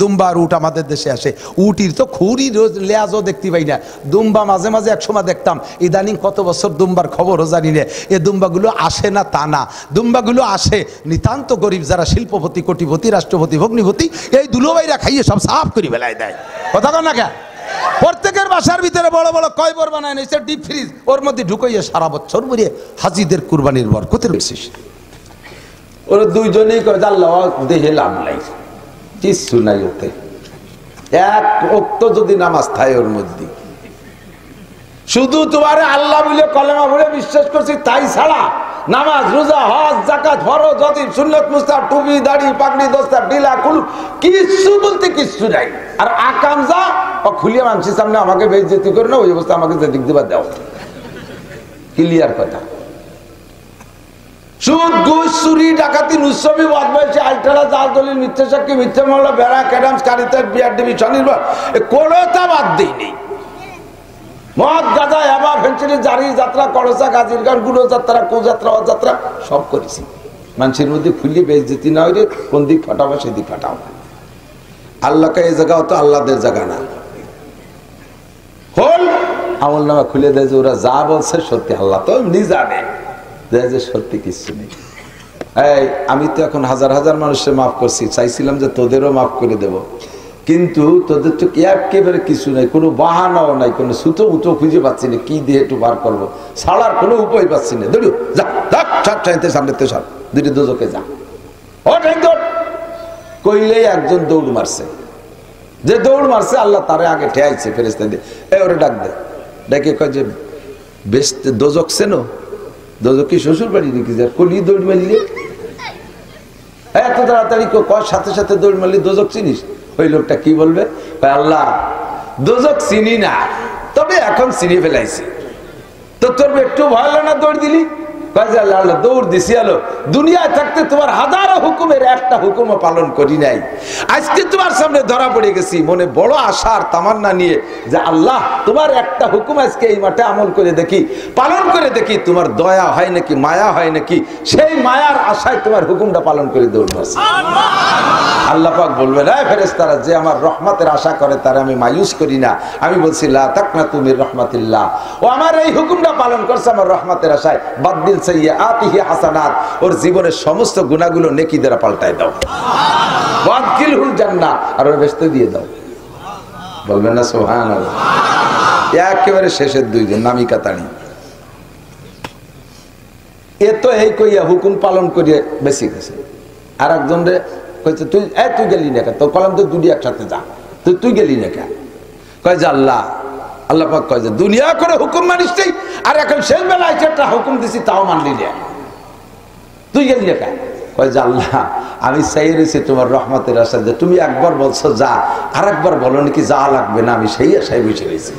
দুম্বা আর উট আমাদের দেশে আসে। উটির তো খুরই লেয়াজও দেখতে পাই না। দুম্বা মাঝে মাঝে এক সময় দেখতাম, ইদানিং কত বছর দুম্বার খবরও জানি না। এ দুম্বাগুলো আসে না তা না, দুম্বাগুলো আসে নিতান্ত গরিব যারা শিল্পপতি, কোটিপতি, রাষ্ট্রপতি, ভগ্নিপতি, এই দুলোবাইরা খাইয়ে সব সাফ করে বেলায় দেয়। কথা কন না কেন? প্রত্যেকের বাসার ভিতরে বড় বড় কয়বর বানায় নিয়েছে ডিপ ফ্রিজ, ওর মধ্যে ঢুকাইয়া সারা বছর ভরিয়ে হাজিদের কুরবানির বরকতের বেশিস। ওরা দুইজনেই করে আল্লাহ দেহে লাভ নাই, কিচ্ছু নাই ওতে। এক ওক্ত যদি নামাজ থাকে ওর মধ্যে, শুধু তোমার আল্লাহ বলে কলেমা বলে বিশ্বাস করছি তাই ছাড়া নামাজ, রোজা, হজ, যাকাত, ফরজ, যতি, সুন্নত, মুস্তাহাব, টুপি, দাড়ি, পাগড়ি, দস্তার, ঢিলা, কুল, কিচ্ছু বলতে কিচ্ছু নাই। আর আকাম যা খুলিয়ে মানুষের সামনে আমাকে বেইজ্জতি করে না, ওই অবস্থা আমাকে যেদিক দিবা দাও, ক্লিয়ার কথা। সুদ, ঘুষ, চুরি, ডাকাতি, নুসবি, বদমাইশি, আলটারা, জাল দলিল, মিথ্যা সাক্ষী, মিথ্যা মামলা, বেড়া, ক্যাডামস, কারিতার, বিআরডিবি, স্বনির্ভর, কোনোটা বাদ দেই নেই। মদ, গাঁজা, হেবা, ফেন্সিলি, জারি, যাত্রা, করসা, গাজির গান, গুড়ো যাত্রা, কুযাত্রা, অযাত্রা সব করেছি। মানুষের মধ্যে খুললে বেইজ্জতি না হইলে কোন দিক ফাটাবো সেদিক ফাটাও। আল্লাহকে এই জায়গা হতো আল্লাহদের জায়গা না। হল আমল নামা খুলে দেয় যে ওরা যা বলছে সত্যি, আল্লাহ তো এমনি জানে যে সত্যি কিছু নেই। এই আমি তো এখন হাজার হাজার মানুষের মাফ করছি, চাইছিলাম যে তোদেরও মাফ করে দেব, কিন্তু তোদের তো একেবারে কিছু নাই, কোনো বাহানাও নাই, কোনো সুতো উতো খুঁজে পাচ্ছি না, কি দিয়ে একটু বার করবো, ছাড়ার কোনো উপায় পাচ্ছি না। দৌড়ু যা, সামনে তো সব দুটি দোজকে যা, ও দৌড় কইলেই একজন দৌড় মারছে। যে দৌড় মারছে আল্লাহ তারে আগে ঠেয়াইছে ফেরেশতা দিয়ে, এই ওরে ডাক দে, ডেকে কয় যে বেশ দোজক চেনো? দোজক কি শ্বশুর বাড়ি নাকি? যা কলি দৌড় মারলি এত তাড়াতাড়ি, কয় সাথে সাথে দৌড় মারলি, দোজক চিনিস? ওই লোকটা কি বলবে? আল্লাহ দোজক চিনি না, তবে এখন চিনি ফেলাইছি। তো তোর একটু ভয় না দৌড় দিলি? আল্লাহ দৌড় দিছি, আলো দুনিয়ায় থাকতে তোমার হাজারো হুকুমের একটা হুকুমও পালন করি নাই, আজকে তোমার সামনে ধরা পড়ে গেছি মনে বড় আশার তামান্না নিয়ে যে আল্লাহ তোমার একটা হুকুম আজকে এই মাঠে আমল করে দেখি, পালন করে দেখি, তোমার দয়া হয় নাকি, মায়া হয় নাকি, সেই মায়ার আশায় তোমার হুকুমটা পালন করে দৌড় মারছি। আল্লাহ পাক বলবেন, এই ফেরেশতারা যে আমার রহমতের আশা করে তারা আমি মায়ুস করি না। আমি বলছি লা তাকনাতু মির রাহমাতিল্লাহ, ও আমার এই হুকুমটা পালন করছে আমার রহমতের আশায়, বাদদিল সাইয়্যাতিহি হাসানাত, ওর জীবনের সমস্ত গুনাহগুলো নেকি দ্বারা পাল্টায় দাও, ওয়াদখিলহুল জান্নাহ, আর ওর বেহেশতে দিয়ে দাও। বলবেন না সুবহানাল্লাহ? একেবারে শেষের দুইজন নামিকা তাড়ি, এ তো এই কইয়া হুকুম পালন করিয়ে বেশি গেছে। আর একজন রে কইছে তুই গেলি না কেন? তোর কলম তো দুটি একসাথে যা, তুই গেলি না কেন? কয় যে আল্লাহ পাক কয় যে দুনিয়া করে হুকুম মানিস নাই, আর এখন শেষ বেলায় একটা হুকুম দিছি তাও মানলি না, তুই গেলি না কেন? কয় যে আল্লাহ আমি চাই রয়েছি তোমার রহমতের আশা, যে তুমি একবার বলছো যা, আর একবার বলো নাকি যা লাগবে না, আমি সেই আশায় বসে রয়েছি।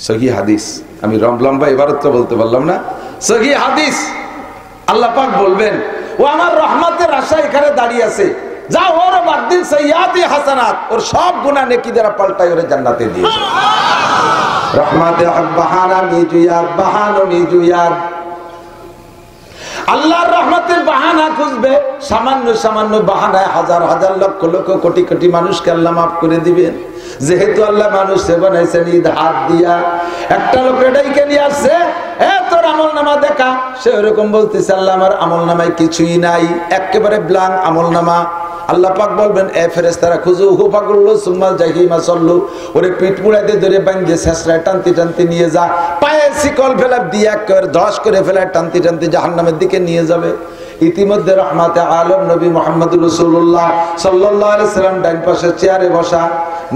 সহি হাদিস, আমি লম্বা এবারত তো বলতে পারলাম না, সহি হাদিস। আল্লাহ পাক বলবেন ও আমার রহমতের আশা এখানে দাঁড়িয়ে আছে, যা ওর বাদদিল সাইয়্যাতি হাসানাত, ওর সব গুনাহ নেকি দ্বারা পাল্টাই ওরে জান্নাতে দিয়ে দাও। রহমতে হক বাহানা মিজুয়াদ, বাহানো মিজুয়াদ। আল্লাহর রহমতের বাহানা খুঁজবে, সামান্য সামান্য বাহানায় হাজার হাজার লক্ষ লক্ষ কোটি কোটি মানুষকে আল্লাহ মাফ করে দিবেন। যেহেতু আল্লাহ মানুষকে বানাইছেন ঈদ হাত দিয়া, একটা লোক এটাইকে নিয়ে আসছে, তোর আমল নামা দেখা, সে ওরকম বলতেছে আল্লাহ আমার আমল নামায় কিছুই নাই, একেবারে ব্ল্যাঙ্ক আমল নামা। আল্লাহ পাক বলবেন এ ফেরেশতারা খুজু হুফাকুল্লু সুম্মাল জাহিমা সাল্লু, ওরে পিঠ মুড়াইতে ধরে বাইন্ধে শেষরায় টানতে টানতে নিয়ে যা, পায়ে শিকল ফেলা দিয়ে একবার ধস করে ফেলা টানতে টানতে জাহান্নামের দিকে নিয়ে যাবে। ইতিমধ্যে রহমাতে আলম নবী মুহাম্মদ রাসূলুল্লাহ সাল্লাল্লাহু আলাইহি সাল্লাম ডান পাশে চেয়ারে বসা,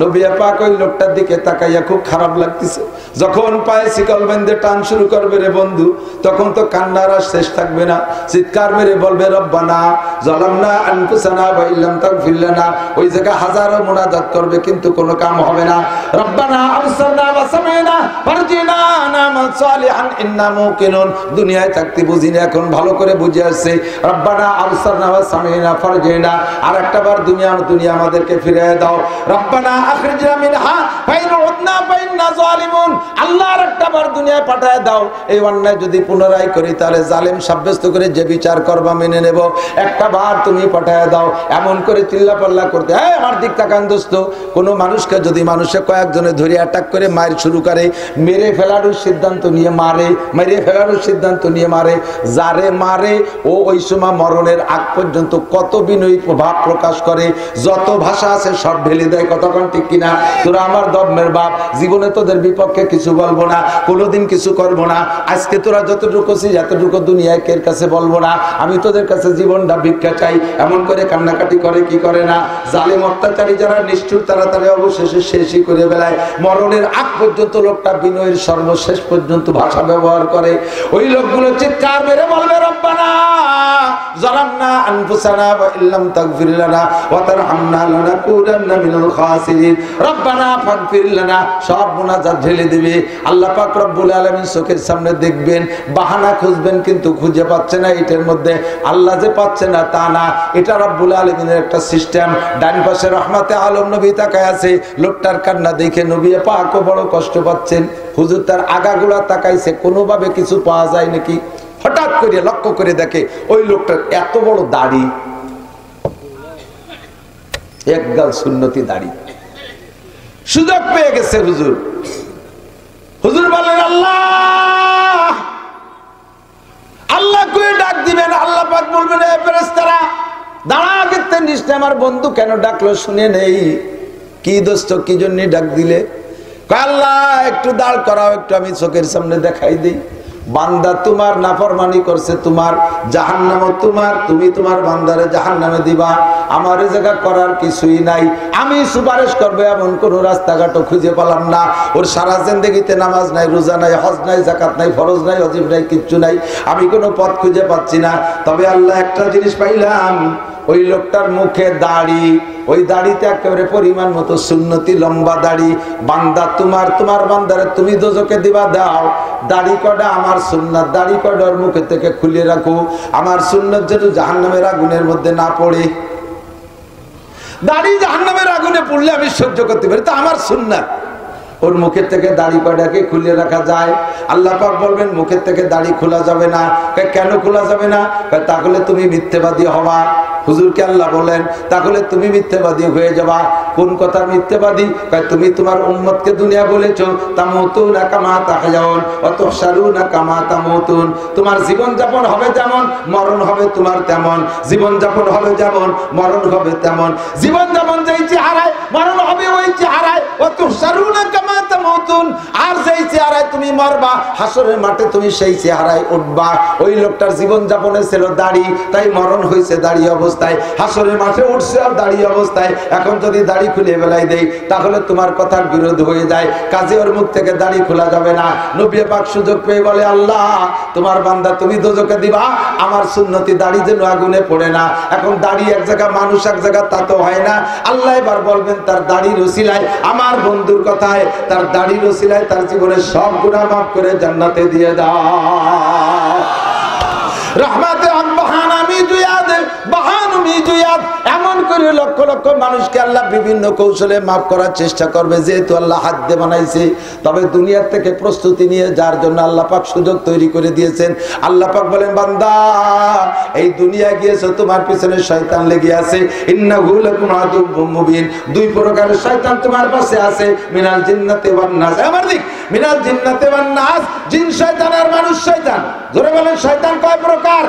নবী পাক ওই লোকটার দিকে তাকাইয়া খুব খারাপ লাগতেছে। যখন পায়ে শিকল বেঁধে টান শুরু করবে রে বন্ধু, তখন তো কান্নার আর শেষ থাকবে না, চিৎকার মেরে বলবে রব্বানা যালামনা আনফুসানা ওয়া ইল্লাম তাগফির লানা। ওই জায়গায় হাজারো মুনাজাত করবে কিন্তু কোনো কাম হবে না। রব্বানা আবসারনা ওয়া সামি'না ফারজিনা না'মাল সালিহান ইন্না মুকিনুন। দুনিয়ায় থাকতে বুঝিনি, এখন ভালো করে বুঝে আসছে রব্বানা আবসারনা ওয়া সামি'না ফারজি'না, আরেকটা বার দুনিয়া আমাদেরকে ফিরিয়ে দাও। রব্বানা আখরিজনা মিনহা ফাইন উদনা ফাইন্না যালিমুন, আল্লাহ আরেকটা বার দুনিয়ায় পাঠায় দাও। এই অন্যায় যদি পুনরায় করি তাহলে জালেম সাব্যস্ত করে যে বিচার করবা মেনে নেব, একটা বার তুমি পাঠায় দাও। এমন করে চিল্লাপাল্লা করতে, হ্যাঁ আমার দিক তাকান দোস্ত। কোনো মানুষকে যদি মানুষে কয়েকজনে ধরে অ্যাটাক করে মার শুরু করে, মেরে ফেলারও সিদ্ধান্ত নিয়ে মারে, যারে মারে ও ওই সময় মরণের আগ পর্যন্ত কত বিনয়ী ভাব প্রকাশ করে, যত ভাষা আছে সব ঢেলে দেয়। কতক্ষণ ঠিক কিনা? তোরা আমার দমের বাপ, জীবনে তোদের বিপক্ষে কিছু বলবো না, কোনোদিন কিছু করবো না। আজকে তোরা যতটুকু ছিস এতটুকু দুনিয়ায় কের কাছে বলবো না, আমি তোদের কাছে জীবনটা ভিক্ষা চাই। এমন করে কান্নাকাটি করে কি করে না? জালেম অত্যাচারী যারা নিষ্ঠুর তারা অবশেষে শেষই করে বেলায়। মরণের আগ পর্যন্ত লোকটা বিনয়ের সর্বশেষ পর্যন্ত ভাষা ব্যবহার করে। ওই লোকগুলো চিৎকার মেরে বলবে, রব্বানা যালামনা আনফুসানা ওয়া ইল্লাম তাগফির লানা ওয়া তারহামনা লানাকুনান্না মিনাল খাসিরিন, রব্বানা ফাগফির লানা। সব মুনাজাত ঢেলে দিবে। আল্লাহ পাক রব্বুল আলামিন চোখের সামনে দেখবেন, বাহানা খুঁজবেন কিন্তু খুঁজে পাচ্ছে না। এটার মধ্যে আল্লাহ যে পাচ্ছে না তা না, এটা রব্বুল আলামিনের একটা সিস্টেম। ডান পাশে রহমাতে আলম নবী তাকায় আছে, লোকটার কান্না দেখে নবী পাকও বড় কষ্ট পাচ্ছেন। হুজুর তার আগাগুলা তাকাইছে, কোনোভাবে কিছু পাওয়া যায় নাকি। হঠাৎ করে লক্ষ্য করে দেখে ওই লোকটার এত বড় দাড়ি, একগাল সুন্নতি দাড়ি। সুযোগ পেয়ে গেছে হুজুর। হুজুর বলেন, আল্লাহ আল্লাহ করে ডাক দিবেন। আল্লাহ পাক বলবেন, এ ফেরেশতারা দাঁড়া, গেতে নিশ্চয় আমার বন্ধু কেন ডাকলো শুনে নেই। কি দোস্ত, কি জন্য ডাক দিলে? আল্লাহ একটু দাঁড় করাও, একটু আমি চোখের সামনে দেখাই দিই। বান্দা তোমার নাফরমানি করছে, তোমার জাহান্নাম তোমার, তুমি তোমার বান্দারে জাহান্নামে দিবা। আমার এই জায়গা করার কিছুই নাই। আমি সুপারিশ করবো এমন কোন রাস্তাঘাটও খুঁজে পেলাম না। ওর সারা জিন্দেগিতে নামাজ নাই, রোজা নাই, হজ নাই, জাকাত নাই, ফরজ নাই, ওয়াজিব নাই, কিচ্ছু নাই। আমি কোনো পথ খুঁজে পাচ্ছি না। তবে আল্লাহ একটা জিনিস পাইলাম, ওই লোকটার মুখে দাড়ি, ওই দাড়িতে একেবারে পরিমাণ মতো সুন্নতি লম্বা দাড়ি। বান্দা তোমার বান্দারে তুমি দোজকে দিবা, দাও। দাড়ি কটা আমার সুন্নাত, দাড়ি কটার মুখে থেকে খুলে রাখো। আমার সুন্নাত যেন জাহান্নামের আগুনের মধ্যে না পড়ে। দাড়ি জাহান্নামের আগুনে পড়লে আমি সহ্য করতে পারি, তা আমার সুন্নাত। ওর মুখের থেকে দাড়ি কয়টাকে খুলে রাখা যায়? আল্লাহ পাক বলবেন মুখের থেকে দাড়ি খোলা যাবে না। কেন খোলা যাবে না? তাহলে তুমি মিথ্যাবাদী হবা। হুজুরকে আল্লাহ বলেন, তাহলে তুমি মিথ্যাবাদী হয়ে যাবা। কোন কথা মিথ্যাবাদী? তুমি তোমার উম্মতকে দুনিয়া বলেছো তামুতুনা কামা তাহয়াউন ওয়া তুহশারুনা কামা তামুতুন। তোমার জীবন যাপন হবে যেমন, মরণ হবে তোমার তেমন। জীবন যাপন হবে যেমন, মরণ হবে তেমন। জীবন যেমন যেই চেহারায়, মরণ হবে ওই চেহারায়। ওয়া তুহশারুনা কামা তামুতুন, আর যেই চেহারায় তুমি মরবা, হাসরের মাঠে তুমি সেই চেহারায় উঠবা। ওই লোকটার জীবন যাপনে ছিল দাড়ি, তাই মরণ হয়েছে দাড়ি অবস্থায়, হাসরের মাঠে উঠছে আর দাড়ি অবস্থায়। এখন যদি দাড়ি খুলে বেলাই দেই তাহলে তোমার কথার বিরোধ হয়ে যায়। কাজে ওর মুখ থেকে দাড়ি খোলা যাবে না। নবী পাক সুযোগ পেয়ে বলে, আল্লাহ তোমার বান্দা তুমি দোজকে দিবা, আমার সুন্নতি দাড়ি যেন আগুনে পড়ে না। এখন দাড়ি এক জায়গা, মানুষ এক জায়গা, তা তো হয় না। আল্লাহ এবার বলবেন তার দাড়ির ওসিলায়, আমার বন্ধুর কথায়, তার দাড়ির ওসিলায় তার জীবনের সব গুনাহ মাফ করে জান্নাতে দিয়ে দাও। রহমাতে আম্বাহান আমি জুয়াদ বাহান আমি জুয়াদ। এমন করে লক্ষ লক্ষ মানুষকে আল্লাহ বিভিন্ন কৌশলে মাফ করার চেষ্টা করবে, যেহেতু আল্লাহ হাত দিয়ে বানাইছে। তবে দুনিয়ার থেকে প্রস্তুতি নিয়ে যার জন্য আল্লাহ পাক সুযোগ তৈরি করে দিয়েছেন। আল্লাহ পাক বলেন, বান্দা এই দুনিয়া গিয়েছো, তোমার পিছনে শয়তান লেগে আছে। ইন্নাহু লাকুম আদুউম মুবিন। দুই প্রকারের শয়তান তোমার পাশে আছে, মিনাল জিন্নাতি ওয়ান নাস। আমার দিক মিনাল জিন্নাতি ওয়ান নাস, জিন শয়তান আর মানুষ শয়তান। জোরে বলেন, শয়তান কয় প্রকার?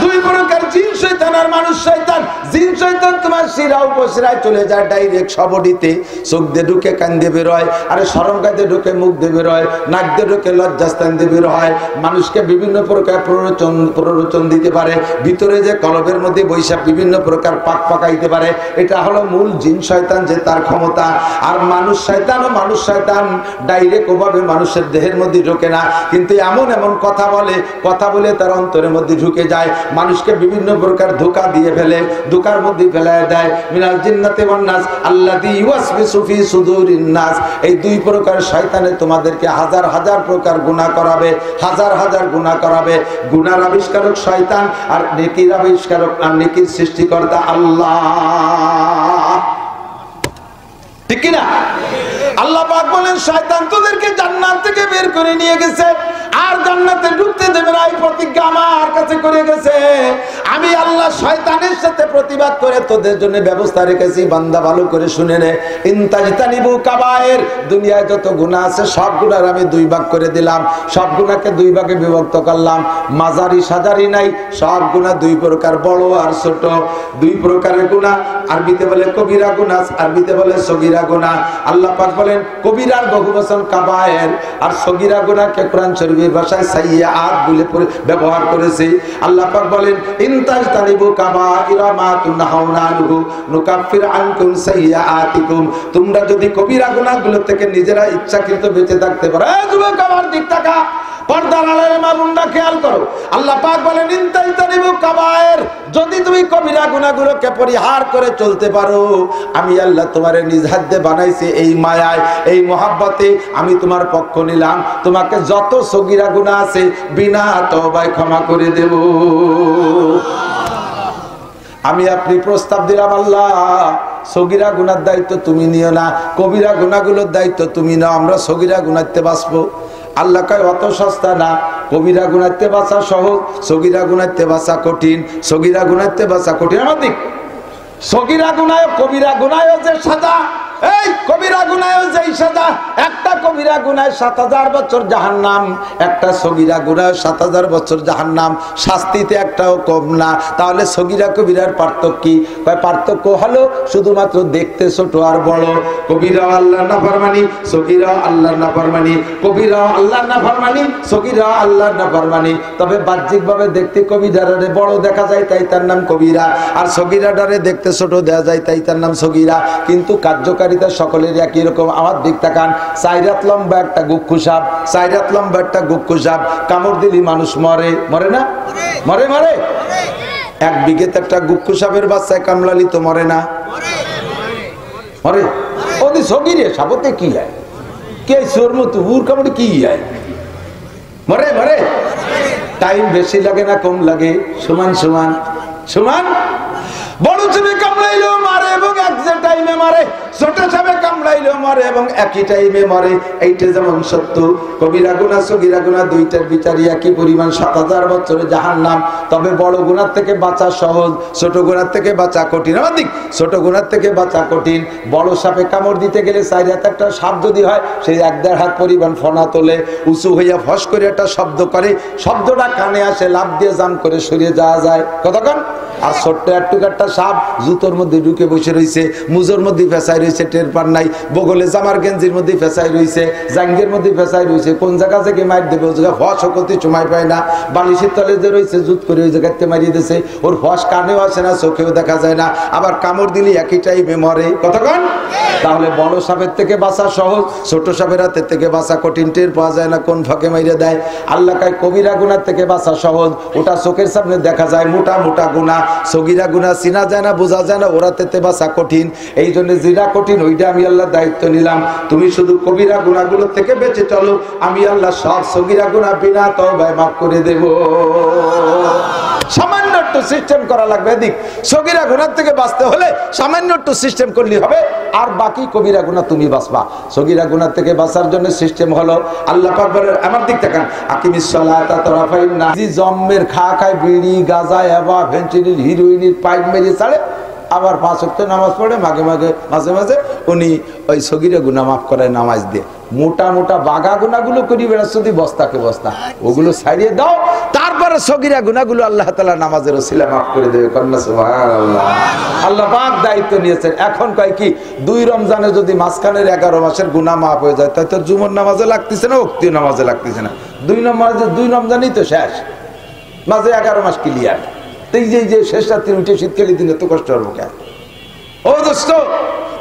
দুই প্রকার, জিন শয়তান আর মানুষ শয়তান। জিন শয়তান তোমার শিরা উপশিরায় চলে যায় ডাইরেক্ট সবডিতে, চোখ দিয়ে ঢুকে কান দিয়ে বের হয়, আরে শরমগায় দিয়ে ঢুকে মুখ দিয়ে বের হয়, নাক দিয়ে ঢুকে লজ্জাস্থান দিয়ে বের হয়। মানুষকে বিভিন্ন প্রকার প্ররোচন দিতে পারে, ভিতরে যে কলবের মধ্যে বৈশাখ বিভিন্ন প্রকার পাক পাকাইতে পারে। এটা হলো মূল জিন শয়তান, যে তার ক্ষমতা। আর মানুষ শয়তান ও মানুষ শয়তান ডাইরেক্ট ওভাবে মানুষের দেহের মধ্যে ঢোকে না, কিন্তু এমন এমন কথা বলে, কথা বলে তার অন্তরের মধ্যে ঢুকে যায়। মানুষকে বিভিন্ন প্রকার ধোঁকা দিয়ে ফেলে, ধোঁকার মধ্যে ফেলায় দেয়। মিনাল জিন্নাতি ওয়ান নাস আল্লাযী ইউওয়াসওয়িসু ফি সুদুরিন নাস। এই দুই প্রকার শয়তানে তোমাদেরকে হাজার হাজার প্রকার গুনাহ করাবে, হাজার হাজার গুনাহ করাবে। গুনার আবিষ্কারক শয়তান, আর নেকির আবিষ্কারক আর নেকির সৃষ্টিকর্তা আল্লাহ। ঠিক কি না? আল্লাহ পাক বলেন শয়তান তোদেরকে জান্নাত থেকে বের করে নিয়ে গেছে, আর জান্নাতে ঢুকতে দেবে না, এই প্রতিজ্ঞা আমার কাছে করে গেছে। আমি আল্লাহ শয়তানের সাথে প্রতিবাদ করে তোদের জন্য ব্যবস্থা রেখেছি। বান্দা ভালো করে শুনে নে, ইনতাজতানিবু কাবায়ের, দুনিয়ায় যত গুনাহ আছে সব গুনার আমি দুই ভাগ করে দিলাম, সব গুনাহকে দুই ভাগে বিভক্ত করলাম। মাজারি সাজারি নাই, সব গুনাহ দুই প্রকার, বড় আর ছোট, দুই প্রকারের গুনাহ। আরবিতে বলে কবিরা গুনাহ, আরবিতে বলে সগীরা গুনাহ। আল্লাহ পাক বলেন কবিরার বহুবচন কাবায়ের, আর সগীরা গুনাহকে কোরআন শরীফের ভাষায় সাইয়্যাত বলে ব্যবহার করেছে। আল্লাহ পাক বলেন ইনতাজতানিবু কাবাইরা মা তুনহাউনা আনহু নুকাফির আনকুম সাইয়্যাতিকুম। তোমরা যদি কবিরা গুনাহগুলো থেকে নিজেরা ইচ্ছাকৃত বেঁচে থাকতে পারো। এই যুবক আমার দিক তাকা, পর্দার আড়ালে মা বোনরা খেয়াল করো। আল্লাহ পাক বলেন ইনতাজতানিবু কাবায়ের, যদি তুমি কবিরা গুনাহগুলোকে পরিহার করে চলতে পারো, আমি আল্লাহ তোমারে নিজ হাতে বানাইছি, এই মায়ায় এই মহাব্বতে আমি তোমার পক্ষ নিলাম। তোমাকে যত সগীরা গুনাহ আছে বিনা তওবায় ক্ষমা করে দেব। আমি আপনি প্রস্তাব দিলাম, আল্লাহ সগীরা গুনার দায়িত্ব তুমি নিও না, কবিরা গুনাহগুলোর দায়িত্ব তুমি নাও, আমরা সগীরা গুনাহতে বাঁচবো। আল্লাহ কয় অত সস্তা না, কবিরা গুনাহতে বাঁচা সহজ, সগীরা গুনাহতে বাঁচা কঠিন। সগীরা গুনাহতে বাঁচা কঠিন আমার দিক, সগীরা গুনাহ কবিরা গুনাহ যে সাজা, এই কবিরা গুনাহ যেই সাজা, একটা কবিরা গুনাহ ৭০০০ বছর জাহান্নাম, একটা সগীরা গুনাহ ৭০০০ বছর জাহান্নাম, শাস্তিতে একটাও কম না। তাহলে সগীরা কবিরার পার্থক্য কি? পার্থক্য হলো শুধুমাত্র দেখতে ছোট আর বড়। কবিরা আল্লাহর নাফরমানি, সগীরা আল্লাহর নাফরমানি, কবিরা আল্লাহর নাফরমানি, সগীরা আল্লাহর নাফরমানি। তবে বাহ্যিকভাবে দেখতে কবিরারে বড় দেখা যায়, তাই তার নাম কবিরা, আর সগীরাটারে দেখতে ছোট দেখা যায়, তাই তার নাম সগীরা। কিন্তু কার্যকারিতা সকলের একই রকম। আমার দিক তাকান, ৪ হাত লম্বা একটা গুক্ষু সাপ, ৪ হাত লম্বা একটা গুক্ষু সাপ, কামড় দিলি মানুষ মরে, মরে না? মরে মরে। ১ বিঘেতে একটা গুক্ষু সাপের বাচ্চায় কামড়ালি তো মরে না? মরে। ওদি সগীরে সাপতে কি হয়, কে সোর মতো উর কামড়ে কি হয়, মরে মরে। টাইম বেশি লাগে না কম লাগে? সমান সমান সমান। বড় সাপে কামড়াইলেও মারে এবং এক টাইমে মারে, ছোট সাপে কামড়াইলেও মারে এবং একই টাইমে মারে। এইটা যেমন সত্য, কবিরা গুনাহ সগীরা গুনাহ দুইটার বিচারই একই পরিমাণ, ৭০০০ বছরে জাহান্নাম। তবে বড় গুনাহ থেকে বাঁচা সহজ, ছোট গুনাহ থেকে বাঁচা কঠিন। আমার দিক, ছোট গুনাহ থেকে বাঁচা কঠিন। বড় সাপে কামড় দিতে গেলে ৪ হাত একটা সাপ যদি হয়, সেই ১-১.৫ হাত পরিমাণ ফনা তোলে, উঁচু হইয়া ফস করে একটা শব্দ করে, শব্দটা কানে আসে, লাফ দিয়ে জাম করে সরিয়ে যাওয়া যায় কতক্ষণ। আর ছোট্ট একটা সাপ জুতোর মধ্যে ঢুকে বসে রয়েছে, মুজোর মধ্যে ফেসাই রয়েছে, টের পার নাই, বগলে জামার গেঞ্জির মধ্যে ফেসাই রয়েছে, জাঙ্গের মধ্যে ফেসাই রয়েছে, কোন জায়গা থেকে মার দেবে ওই জায়গায় ফস করতে সময় পায় না, বালিশের তলে যে রয়েছে জুত করে ওই জায়গাতে মারিয়ে দিয়েছে, ওর ফস কানেও আসে না, চোখেও দেখা যায় না, আবার কামড় দিলে একই টাইমে মরে কতক্ষণ। তাহলে বড় সাপের থেকে বাঁচা সহজ, ছোট সাপের হাতের থেকে বাঁচা কঠিন, টের পাওয়া যায় না কোন ফাঁকে মাইরে দেয়। আল্লাহ কয় কবিরা গুনাহ থেকে বাঁচা সহজ, ওটা চোখের সামনে দেখা যায়, মোটা মোটা গুনাহ। সগীরা গুনাহ চিনা যায় না, বোঝা যায় না, ওরা তেতে বাঁচা কঠিন। এই জন্য যেটা কঠিন ওইটা আমি আল্লাহ দায়িত্ব নিলাম, তুমি শুধু কবিরা গুনাহগুলো থেকে বেঁচে চলো, আমি আল্লাহ সব সগীরা গুনাহ বিনা তওবায় মাফ করে দেব। সামান্য একটু সিস্টেম করা লাগবে। এদিক সগীরা গুনাহ থেকে বাঁচতে হলে সামান্য একটু সিস্টেম করলে হবে, আর বাকি কবিরা গুনাহ তুমি বাঁচবা। সগীরা গুনাহ থেকে বাঁচার জন্য সিস্টেম হলো, আল্লাহ পাক বলেন, আমার দিক তাকান, আকিমিস সালাতা তারাফাইন নাহারি, জম্মের খায় বিড়ি গাঁজা এবা ভেন্সিডিল হিরোইনের পাইপ মেরে ছাড়ে, আবার 5 ওয়াক্ত নামাজ পড়ে, মাঝে মাঝে উনি ওই সগীরা গুনাহ মাফ করায় নামাজ দিয়ে। মোটা মোটা বাঘা গুনাহগুলো করি বেড়াচ্ছ যদি বস্তাকে বস্তা, ওগুলো ছাড়িয়ে দাও, তারপরে সগীরা গুনাহগুলো আল্লাহ তাআলা নামাজের ওসিলা মাফ করে দেবে। কন্যা সুবহানাল্লাহ। আল্লাহ পাক দায়িত্ব নিয়েছেন। এখন কয় কি, 2 রমজানে যদি মাঝখানের 11 মাসের গুনাহ মাফ হয়ে যায়, তাই তো জুমার নামাজে লাগতেছে না, ওক্তি নামাজে লাগতেছে না, 2 রমজানই তো শেষ, মাঝে 11 মাস ক্লিয়ার। যে শেষ রাত্রি উঠে শীতকালী দিনে তো কষ্ট হবে কেন? ও দোস্ত,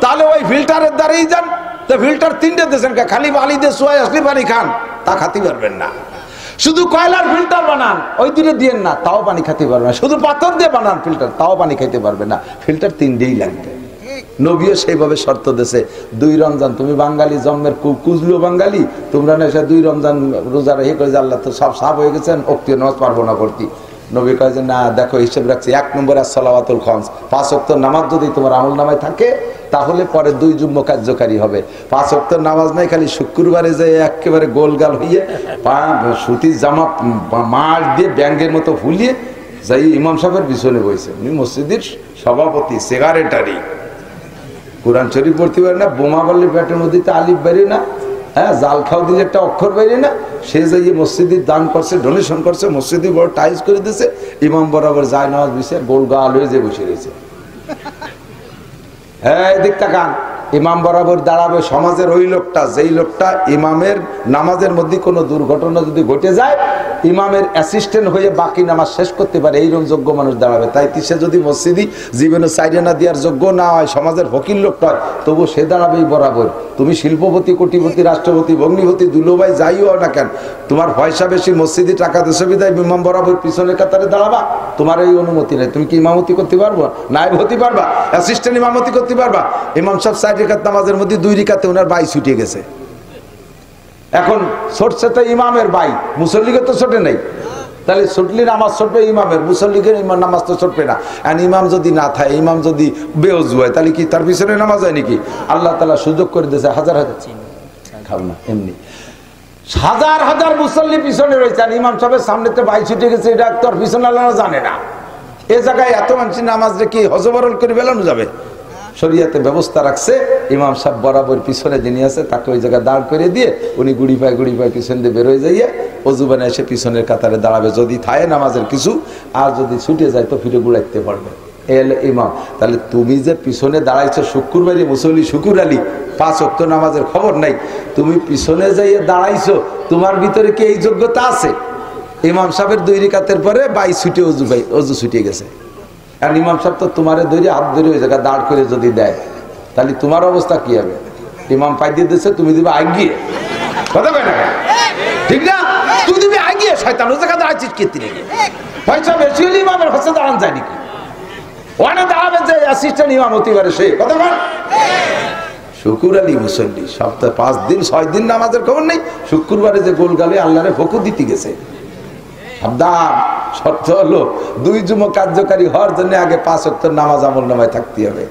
তাহলে ওই ফিল্টারের দ্বারাই যান, তো ফিল্টার 3টে দিয়েছেন, খালি বালি দিয়ে শোয়াই আসলে পানি খান, তা খাতে পারবেন না। শুধু কয়লার ফিল্টার বানান, ওই দূরে দিয়েন না, তাও পানি খেতে পারবে না। শুধু পাথর দিয়ে বানান ফিল্টার, তাও পানি খেতে পারবে না। ফিল্টার তিনটেই লাগবে। নবীও সেইভাবে শর্ত দিয়েছে, 2 রমজান। তুমি বাঙালি জন্মের কুজলো বাঙালি, তোমরা না এসে 2 রমজান রোজা রেখে করে যে আল্লাহ তো সব সাফ হয়ে গেছেন, ওয়াক্তীয় নামাজ পারবো না পড়তে। নবী কয় যে না, দেখো হিসেব রাখছি, 1 নম্বর as-salawatul khams, 5 ওয়াক্ত নামাজ যদি তোমার আমল নামায় থাকে তাহলে পরে 2 জুম্মা কার্যকারী হবে। 5 ওয়াক্ত নামাজ নাই, খালি শুক্রবারে যে একেবারে গোলগাল হইয়ে সুতি জামা মার দিয়ে ব্যাঙ্গের মতো ফুলিয়ে যাই ইমাম সাহেবের পিছনে বইছে। উনি মসজিদের সভাপতি, সেক্রেটারি, কোরআন শরীফ পড়তে পারে না, বোমা বললে পেটের মধ্যে আলিফ বাইরে না, হ্যাঁ, জাল খাও দিলে একটা অক্ষর বাইরে না। সে যাইয়ে মসজিদের দান করছে, ডোনেশন করছে, মসজিদে বড় টাইলস করে দিয়েছে, ইমাম বরাবর যায় নামাজ বিছে গোল গাল হয়ে যে বসে রয়েছে। হ্যাঁ, এদিক তাকান, ইমাম বরাবর দাঁড়াবে সমাজের ওই লোকটা, যেই লোকটা ইমামের নামাজের মধ্যে কোনো দুর্ঘটনা যদি ঘটে যায়, ইমামের অ্যাসিস্ট্যান্ট হয়ে বাকি নামাজ শেষ করতে পারে, এইরকম যোগ্য মানুষ দাঁড়াবে। তাই সে যদি মসজিদি জীবনে সাইডে না দেওয়ার যোগ্য না হয়, সমাজের ফকির লোকটা হয়, তবু সে দাঁড়াবেই বরাবর। তুমি শিল্পপতি, কোটিপতি, রাষ্ট্রপতি, ভগ্নিপতি, দুলোভাই যাই হও না কেন, তোমার পয়সা বেশি, মসজিদে টাকা দেশে বিদায়, ইমাম বরাবর পিছনের কাতারে দাঁড়াবা, তোমার এই অনুমতি নেই। তুমি কি ইমামতি করতে পারবো? নায়েব হতে পারবা? অ্যাসিস্ট্যান্ট ইমামতি করতে পারবা? ইমাম সাহেব 4 রাকাত নামাজের মধ্যে 2 রাকাতে ওনার বাই ছুটে গেছে। এখন ছুটছে তো ইমামের বাই, মুসল্লিকে তো ছোটে নেই। তাহলে ছুটলি নামাজ ছুটবে ইমামের, মুসল্লিকের ইমাম নামাজ তো ছুটবে না। আর ইমাম যদি না থাকে, ইমাম যদি বেওযু হয়, তাহলে কি তার পিছনে নামাজ হয় নাকি? আল্লাহ তাআলা সুযোগ করে দিয়েছে, হাজার হাজার খাও না এমনি হাজার হাজার মুসল্লি পিছনে রয়েছে, আর ইমাম সাহেবের সামনেতে বাই ছুটে গেছে, এটা তোর পিছনে আল্লাহ জানে না। এ জায়গায় এত মানুষ নামাজ রেখে হজবরল করে বেলানো যাবে? শরীয়তে ব্যবস্থা রাখছে, ইমাম সাহেব বরাবর পিছনে যিনি আছে তাকে ওই জায়গায় দাঁড় করে দিয়ে উনি গুড়ি পায় পিছন দিয়ে বেরোয় যাইয়ে অজুবানে এসে পিছনের কাতারে দাঁড়াবে। যদি থাকে নামাজের কিছু, আর যদি ছুটে যায় তো ফিরে গুড়াইতে পারবে। এলে ইমাম। তাহলে তুমি যে পিছনে দাঁড়াইছো শুক্রবারে মুসল্লি শুকুর আলী, 5 ওয়াক্ত নামাজের খবর নাই, তুমি পিছনে যাইয়ে দাঁড়াইছো, তোমার ভিতরে কি এই যোগ্যতা আছে? ইমাম সাহেবের 2 রাকাতের পরে বাই ছুটে অজু ছুটে গেছে, আর ইমাম সাহেব তো তোমারে ধরে হাত ধরে ওই জায়গায় দাঁড় করে যদি দেয়, তাহলে তোমার অবস্থা কি হবে? ইমাম পাই দিয়ে দিচ্ছে, তুমি দিবে আগিয়ে, কথা কয় না? ঠিক না? তুই দিবি আগিয়ে, শয়তান ওই জায়গায় দাঁড়াচ্ছিস কেতি রেখে, পয়সা বেশি হলে ইমামের হচ্ছে দাঁড়ান যায় নাকি? ওখানে দাঁড়াবে যে অ্যাসিস্ট্যান্ট ইমাম হতে পারে সে, কথা কয়? শুকুর আলী মুসল্লি, সপ্তাহে 5 দিন 6 দিন নামাজের খবর নেই, শুক্রবারে যে গোল গালে আল্লাহরে ফকু দিতে গেছে। সাবধান, শর্ত হলো 2 জুমা কার্যকারী হওয়ার জন্য আগে 5 ওয়াক্ত নামাজ আমল নামায় থাকতে হবে,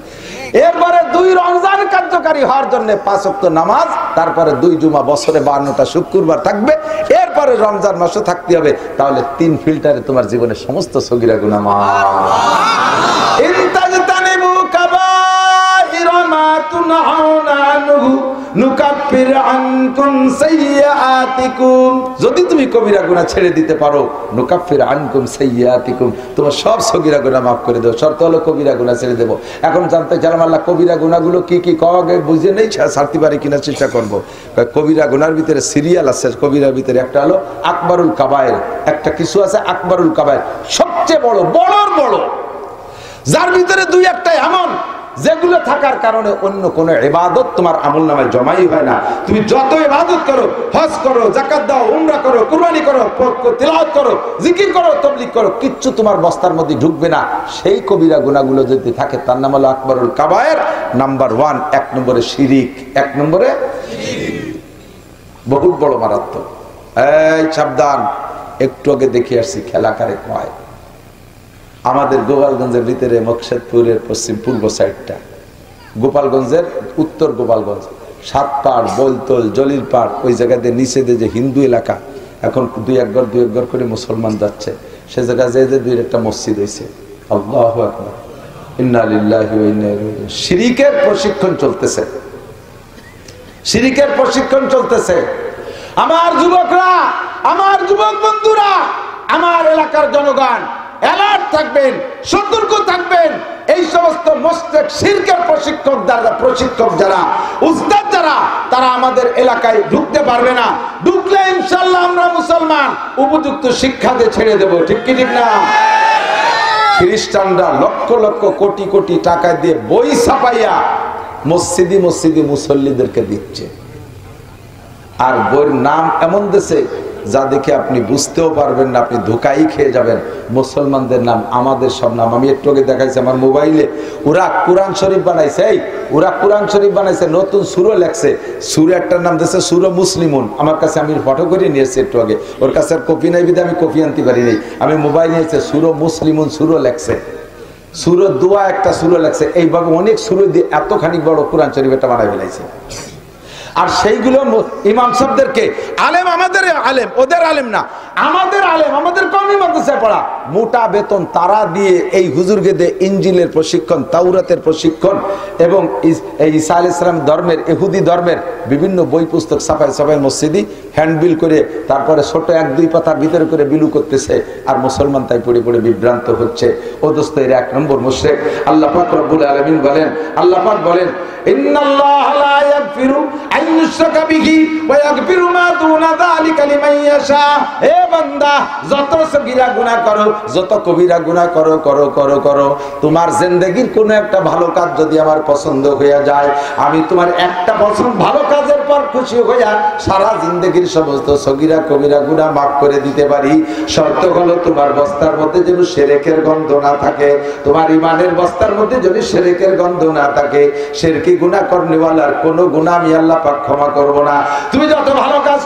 এরপরে 2 রমজান কার্যকারী হওয়ার জন্য 5 ওয়াক্ত নামাজ, তারপরে 2 জুমা বছরে 52টা শুক্রবার থাকবে, এরপরে রমজান মাসও থাকতে হবে। তাহলে 3 ফিল্টারে তোমার জীবনের সমস্ত সগীরা গুনাহ মাফ। ইনতাজতানিবু কাবাইরা মা তুনহাউনা আনহু নুকাফির আনকুম সাইয়্যাতিকুম, যদি তুমি কবিরা গুনাহ ছেড়ে দিতে পারো, নুকাফির আনকুম সাইয়্যাতিকুম, তোমার সব সগীরা গুনাহ মাফ করে দেব। শর্ত হলো কবিরা গুনাহ ছেড়ে দেব। এখন জানতে চাইলাম আল্লাহ কবিরা গুনাহগুলো কি কি, কবে বুঝে নেই, ছাড়তে পারি কিনা চেষ্টা করব। কবিরা গুনাহর ভিতরে সিরিয়াল আছে, কবিরার ভিতরে একটা হলো আকবরুল কাবায়ের, একটা কিছু আছে আকবরুল কাবায়ের, সবচেয়ে বড়, বড়র বড়, যার ভিতরে 2-1টা এমন যেগুলো থাকার কারণে অন্য কোন ইবাদত তোমার আমলনামায় জমাই হয় না। তুমি যত ইবাদত করো, হজ করো, যাকাত দাও, উমরা করো, কুরবানি করো, তিলাওয়াত করো, জিকির করো, তাবলীগ করো, কিচ্ছু তোমার বস্তার মধ্যে ঢুকবে না। সেই কবিরা গুনাহগুলো যদি থাকে, তার নাম হলো আকবরুল কাবায়ের। নাম্বার 1, 1 নম্বরে শিরিক, 1 নম্বরে বহুত বড় মারাত্মক। এই সাবধান, একটু আগে দেখে আসছি খেলা কারে কয়। আমাদের গোপালগঞ্জের ভিতরে মকসেদপুরের পূর্ব সাইডটা, গোপালগঞ্জের উত্তর গোপালগঞ্জ, 7 পাড়, বলতল, জলিল পাড়, ওই জায়গাতে নিচে যে হিন্দু এলাকা, এখন 2-1 ঘর করে মুসলমান যাচ্ছে, সে জায়গায় যে 2-1টা মসজিদ হয়েছে। আল্লাহু আকবার, ইন্না লিল্লাহি ওয়া ইন্না ইলাইহি রাজিউন। শিরিকের প্রশিক্ষণ চলতেছে, শিরিকের প্রশিক্ষণ চলতেছে। আমার যুবকরা, আমার যুবক বন্ধুরা, আমার এলাকার জনগণ অ্যালার্ট থাকবেন, সতর্ক থাকবেন। এই সমস্ত মুশরিক শিরকের প্রশিক্ষক যারা, উস্তাদ যারা, তারা আমাদের এলাকায় ঢুকতে পারবে না। ঢুকলে ইনশাআল্লাহ আমরা মুসলমান উপযুক্ত শিক্ষা দিয়ে ছেড়ে দেব, ঠিক কি ঠিক না? খ্রিস্টানরা লক্ষ লক্ষ কোটি কোটি টাকা দিয়ে বই ছাপাইয়া মসজিদে মসজিদে মুসল্লিদেরকে দিচ্ছে, আর বইয়ের নাম এমন দেশে যা দেখে আপনি বুঝতেও পারবেন না, আপনি ধোঁকাই খেয়ে যাবেন। মুসলমানদের নাম, আমাদের সব নাম। আমি একটু আগে দেখাইছি আমার মোবাইলে, ওরা কোরআন শরীফ বানাইছে, ওরা কোরআন শরীফ বানাইছে, নতুন সূরা লেখছে, সূরা একটার নাম দিয়েছে সূরা মুসলিমুন। আমার কাছে, আমি ফটো করে নিয়েছি একটু আগে, ওর কাছে আর কপি নাই বিধে আমি কপি আনতে পারি নাই। আমি মোবাইল নিয়েছে, সূরা মুসলিমুন সূরা লেখছে, সূরা দোয়া একটা সূরা লেখছে। এইভাবে অনেক সূরা দিয়ে এতখানি বড় কোরআন শরীফ এটা বানাই ফেলাইছে। আর সেইগুলো ইমাম সাহেবদেরকে, আলেম আমাদের আলেম, ওদের আলেম না, আমাদের আলেম, আমাদের কওমি মাদ্রাসায় পড়া, মোটা বেতন তারা দিয়ে এই হুজুরকে দিয়ে ইনজিলের প্রশিক্ষণ, তাওরাতের প্রশিক্ষণ এবং এই ঈসা আলাইহিস সালাম ধর্মের, ইহুদি ধর্মের বিভিন্ন বই পুস্তক ছাপাই মসজিদি হ্যান্ডবিল করে, তারপরে ছোট 1-2 পাতার ভিতরে করে বিলু করতেছে। আর মুসলমান তাই পড়ে পড়ে বিভ্রান্ত হচ্ছে। ও দোস্ত, এর 1 নম্বর মুশরিক। আল্লাহ পাক রব্বুল আলামিন বলেন, আল্লাহ পাক বলেন, ইন্নাল্লাহা লা ইয়াগফিরু আন ইউশরাকা বিহি ওয়া ইয়াগফিরু মা দুনা যালিকা লিমান ইয়াশা। হে বান্দা, যত সগীরা গুনাহ করো, যত কবিরা গুনাহ করো, করো, তোমার জিন্দেগীর কোন একটা ভালো কাজ যদি আমার পছন্দ হয়ে যায়, আমি তোমার একটা ভালো কাজের পর খুশি হইয়া সারা জিন্দেগীর সমস্ত সগীরা কবিরা গুনাহ মাফ করে দিতে পারি। শর্ত হলো তোমার বস্তার মধ্যে যেন শিরকের গন্ধ না থাকে, তোমার ইমানের বস্তার মধ্যে যদি শিরকের গন্ধ না থাকে। শিরকি গুনাহ করনেওয়ালার কোন গুনাহ আমি আল্লাহ পাক ক্ষমা করব না। তুমি যত ভালো কাজ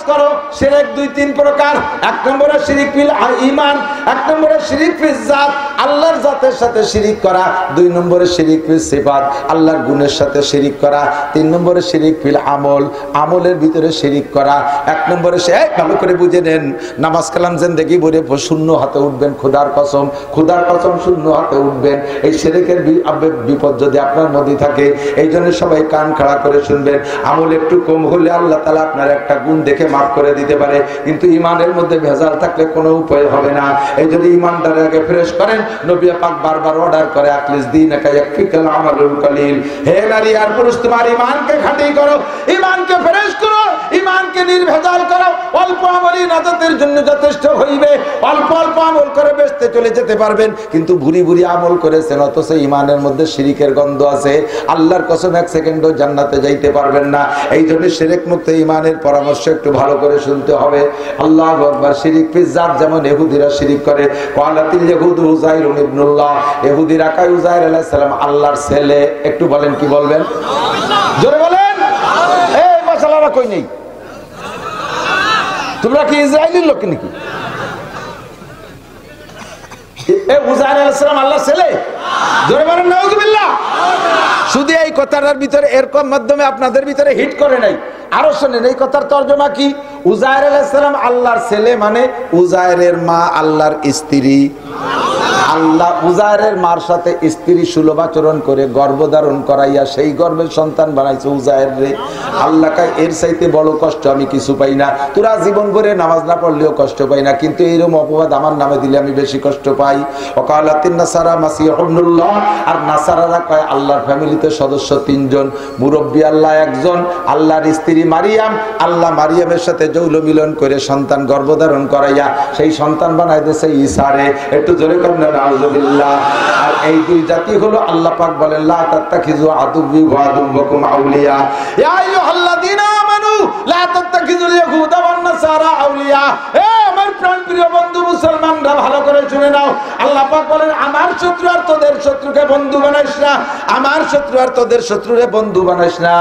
করো, শিরক 2-3 প্রকার। 1 নম্বরে শিরক ফিল ঈমান, 1 নম্বরে শিরক ফিল জাত, আল্লাহর জাতের সাথে শিরক করা। 2 নম্বরে শিরক ফিল সিফাত, আল্লাহর গুণের সাথে শিরক করা। 3 নম্বরে শিরক ফিল আমল, আমলের ভিতরে শিরক করা। 1 নম্বরে ভালো করে বুঝে নেন, নামাজ কালাম জিন্দেগি ভরে শূন্য হাতে উঠবেন, খোদার কসম শূন্য হাতে উঠবেন। এই শিরকের বিপদ যদি আপনার মধ্যে থাকে, এই জন্য সবাই কান খাড়া করে শুনবেন। আমল একটু কম হলে আল্লাহ তাআলা আপনার একটা গুণ দেখে মাফ করে দিতে পারে, কিন্তু ইমানের মধ্যে ভেজাল থাকলে কোনো উপায় হবে না। এই জন্য ইমানটারে আগে ফ্রেশ করেন। নবী পাক বারবার অর্ডার করে, আখলিস দীনাকা ইয়াকফিকাল আমালুল কলিল। হে নারী আর পুরুষ, তোমার ইমানকে খাঁটি করো, ইমানকে ফ্রেশ করো, ইমানকে নির্ভেজাল করো। অল্প আমলই নাজাতের জন্য যথেষ্ট হইবে। অল্প অল্প আমল করে বেহেশতে চলে যেতে পারবেন, কিন্তু ভুরি ভুরি আমল করেছেন অথচ ইমানের মধ্যে শিরকের গন্ধ আছে, আল্লাহর কসম 1 সেকেন্ডও জান্নাতে যাইতে পারবেন না। এই জন্য শিরক মুক্ত ইমানের পরামর্শ একটু ভালো করে শুনতে হবে। আল্লাহু আকবার। শিরক ফিল জাত, যেমন ইহুদিরা শিরক করে। ক্বালাতিল ইয়াহুদু উযাইর ইবনুল্লাহ, ইহুদিরা কয় উযাইর আলাইহিস সালাম আল্লাহর ছেলে। একটু বলেন, কি বলবেন? জোরে বলেন। এই মাশাআল্লাহ কই নেই, তোমরা কি ইসরায়েলের লোক নাকি? উযাইর আলাইহিস সালাম আল্লাহর ছেলে? জোরে বলেন নাউযুবিল্লাহ। শুধু এই কথাটার ভিতরে এরকম মাধ্যমে আপনাদের ভিতরে হিট করে নাই, আরো শুনেন এই কথার তর্জমা কি। উযাইর আলাইহিস সালাম আল্লাহর ছেলে মানে উযাইরের মা আল্লাহর স্ত্রী। আল্লাহ উযাইরের মার সাথে স্ত্রী সুলভ আচরণ করে গর্ভধারণ করাইয়া সেই গর্ভের সন্তান বানাইছে উযাইর রে। আল্লাহ কয় এর চাইতে বড় কষ্ট আমি কিছু পাই না। তোরা জীবন ভরে নামাজ না পড়লেও কষ্ট পাই না, কিন্তু এইরকম অপবাদ আমার নামে দিলে আমি বেশি কষ্ট পাই। ওয়াকালাতিন নাসারা মাসিহ ইবনুল্লাহ, আর নাসারারা কয় আল্লাহর ফ্যামিলিতে সদস্য 3 জন, মুরব্বী আল্লাহ 1 জন, আল্লাহর স্ত্রী মারিয়াম। আল্লাহ মারিয়ামের সাথে যৌন মিলন করে সন্তান গর্ভধারণ করাইয়া সেই সন্তান বানাই দিয়েছে ঈসা রে। একটু জোরে করেন নাউযুবিল্লাহ। আর এই 2 জাতি হলো আল্লাহ পাক বলেন লা তাত্তাখিযু আদুব্বি ওয়া আদুব্বাকুম আউলিয়া, ইয়া আইয়ুহাল্লাযীনা আমানু লা তাত্তাখিযুল ইয়াহুদা ওয়ান নাসারা আউলিয়া। এ আমার প্রাণপ্রিয় বন্ধু মুসলমানরা, ভালো করে শুনে নাও। আল্লাহ পাক বলেন আমার শত্রু আর তোদের শত্রুকে বন্ধু বানাইস না, আমার শত্রু আর তোদের শত্রুরে বন্ধু বানাইস না।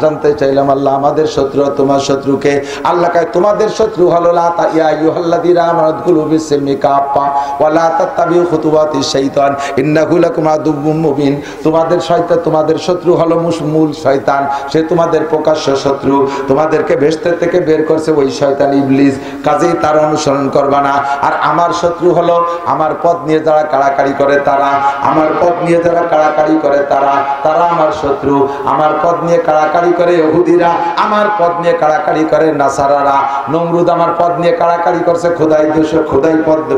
জানতে চাইলাম আল্লাহ আমাদের শত্রু আর তোমার শত্রুকে। আল্লাহ কয় তোমাদের শত্রু হলো লা ইয়া আইয়ুহাল্লাযীনা আমানু দুখুলু বিসমি কাফা ওয়া লা তাত্তাবিউ খুতুওয়াতিশ শাইতান ইন্নাহু লাকুম আদুউম মুবিন। তোমাদের শয়তান, তোমাদের শত্রু হলো মূল শয়তান, সে তোমাদের প্রকাশ্য শত্রু। তোমাদেরকে বেহেশত থেকে বের করছে ওই শয়তান ইবলিস, কাজেই তার অনুসরণ করবা না। আর আমার শত্রু হলো আমার পথ নিয়ে যারা কাড়াকাড়ি করে তারা, আমার পথ নিয়ে যারা কাড়াকাড়ি করে তারা আমার শত্রু। আমার পথ নিয়ে কাড়াকাড়ি করে ইহুদিরা, আমার পথ নিয়ে কাড়াকাড়ি করে নাসারারা। নমরুদ আমার পথ নিয়ে কাড়াকাড়ি করছে,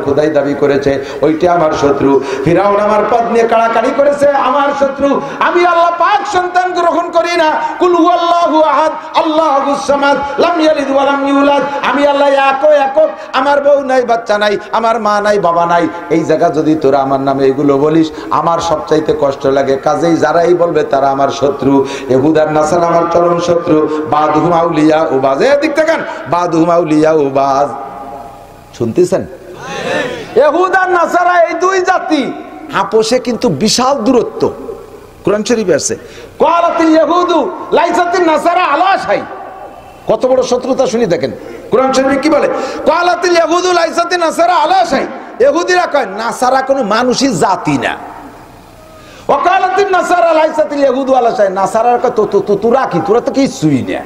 খোদাই দাবি করেছে, ওইটা আমার শত্রু। ফিরাউন আমার পথ নিয়ে কাড়াকাড়ি করেছে, আমার শত্রু। আমি আল্লাহ পাক সন্তান গ্রহণ করি না। কুল হুয়াল্লাহু আহাদ আল্লাহুস সামাদ লাম ইয়ালিদ ওয়া লাম ইউলাদ। আমি আল্লাহ একক, আমার বউ নাই, বাচ্চা নাই, আমার মা নাই, বাবা নাই, এই জায়গা যদি তোরা আমার নামে এগুলো বলিস আমার সবচাইতে কষ্ট লাগে। কাজেই যারাই বলবে তারা আমার শত্রু। ইহুদার নাসারা আমার চরম শত্রু। বাদুহুম আউলিয়া উবাজ, এদিক দেখেন, বাদুহুম আউলিয়া উবাজ। শুনতেছেন? ইহুদার নাসারা এই দুই জাতি আপোষে কিন্তু বিশাল দূরত্ব। কোরআন শরীফে আছে ক্বালাতিল ইয়াহুদু লাইসাতিন নাসারা আলা শাই। কত বড় শত্রুতা শুনি দেখেন কোরআন শরীফে কি বলে, ক্বালাতিল ইয়াহুদু লাইসাতিন নাসারা আলা শাই। ইহুদিরা কয় নাসারা কোনো মানুষই জাতি না। ওয়া ক্বালাতিন নাসারা লাইসাতিল ইয়াহুদু আলা শাই, নাসারার কয় তো তোরা কি, তোরা তো কিছুই না।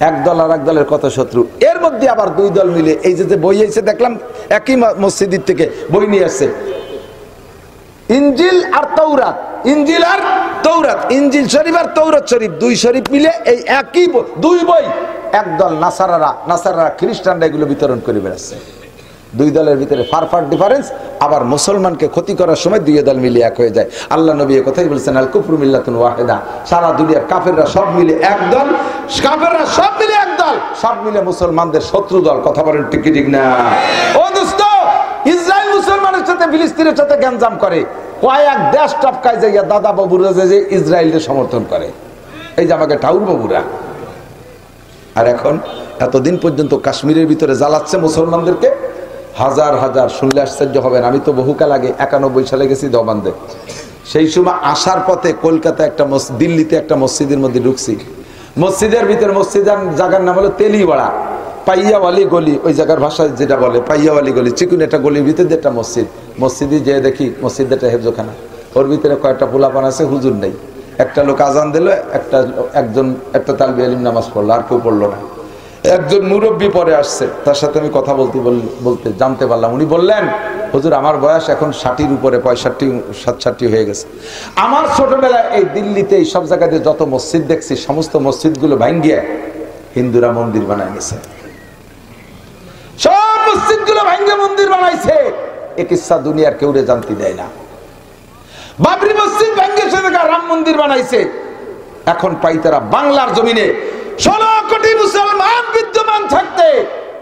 এক দল আর এক দলের কত শত্রু। এর মধ্যে আবার দুই দল মিলে এই যে বই এসে দেখলাম একই মসজিদের থেকে বই নিয়ে আসছে, ইনজিল আর তৌরাত, ইনজিল আর তৌরাত, ইনজিল শরীফ আর তৌরাত শরীফ, দুই শরীফ মিলে এই একই দুই বই। একদল নাসারারা খ্রিস্টানরা এগুলো বিতরণ করে বেড়াচ্ছে। দুই দলের ভিতরে ফার ডিফারেন্স। আবার মুসলমানকে ক্ষতি করার সময় দুই দল মিলে এক হয়ে যায়। আল্লাহ নবী কথাই বলছেন, আল কুফরু মিল্লাতুন ওয়াহিদা। সারা দুনিয়ার কাফেররা সব মিলে এক দল, কাফেররা সব মিলে এক দল, সব মিলে মুসলমানদের শত্রু দল। কথা বলেন ঠিক কি ঠিক না? ও দোস্ত, ইসরায়েল মুসলমানের সাথে ফিলিস্তিনের সাথে গ্যাঞ্জাম করে, কয়েক দেশ টপকায় যাইয়া দাদা বাবুরা যে ইসরায়েলকে সমর্থন করে, এই যে আমাকে ঠাউর বাবুরা। আর এখন এতদিন পর্যন্ত কাশ্মীরের ভিতরে জ্বালাচ্ছে মুসলমানদেরকে, হাজার হাজার, শুনলে আশ্চর্য হবেন। আমি তো বহুকাল আগে 91 সালে গেছি দেওবন্দে। সেই সময় আসার পথে কলকাতা একটা দিল্লিতে একটা মসজিদের মধ্যে ঢুকছি। মসজিদের ভিতরে, মসজিদের জায়গার নাম হলো তেলিওয়াড়া, পাইয়াওয়ালি গলি, ওই জায়গার ভাষায় যেটা বলে পাইয়াওয়ালি গলি, চিকুন একটা গলির ভিতরে একটা মসজিদ। মসজিদে যেয়ে দেখি মসজিদ একটা হেফজোখানা, ওর ভিতরে কয়েকটা পোলাপান আছে, হুজুর নেই। একটা লোক আজান দিল, একটা তালবি আলিম নামাজ পড়লো, আর কেউ পড়লো না। একজন মুরব্বী পরে আসছে, তার সাথে আমি কথা বলতে জানতে পারলাম, উনি বললেন, হুজুর আমার বয়স এখন 60-র উপরে, 65-67 হয়ে গেছে। আমার ছোটবেলায় এই দিল্লিতে এই সব জায়গাতে যত মসজিদ দেখছি, সমস্ত মসজিদগুলো ভাঙ্গিয়ে হিন্দুরা মন্দির বানায় নিছে। সব মসজিদগুলো ভাঙ্গে মন্দির বানাইছে। এ কিচ্ছা দুনিয়ার কেউ জানতে দেয় না। বাবরি মসজিদ ভাঙ্গে সে রাম মন্দির বানাইছে। এখন পাই তারা বাংলার জমিনে 16 কোটি মুসলমান বিদ্যমান থাকতে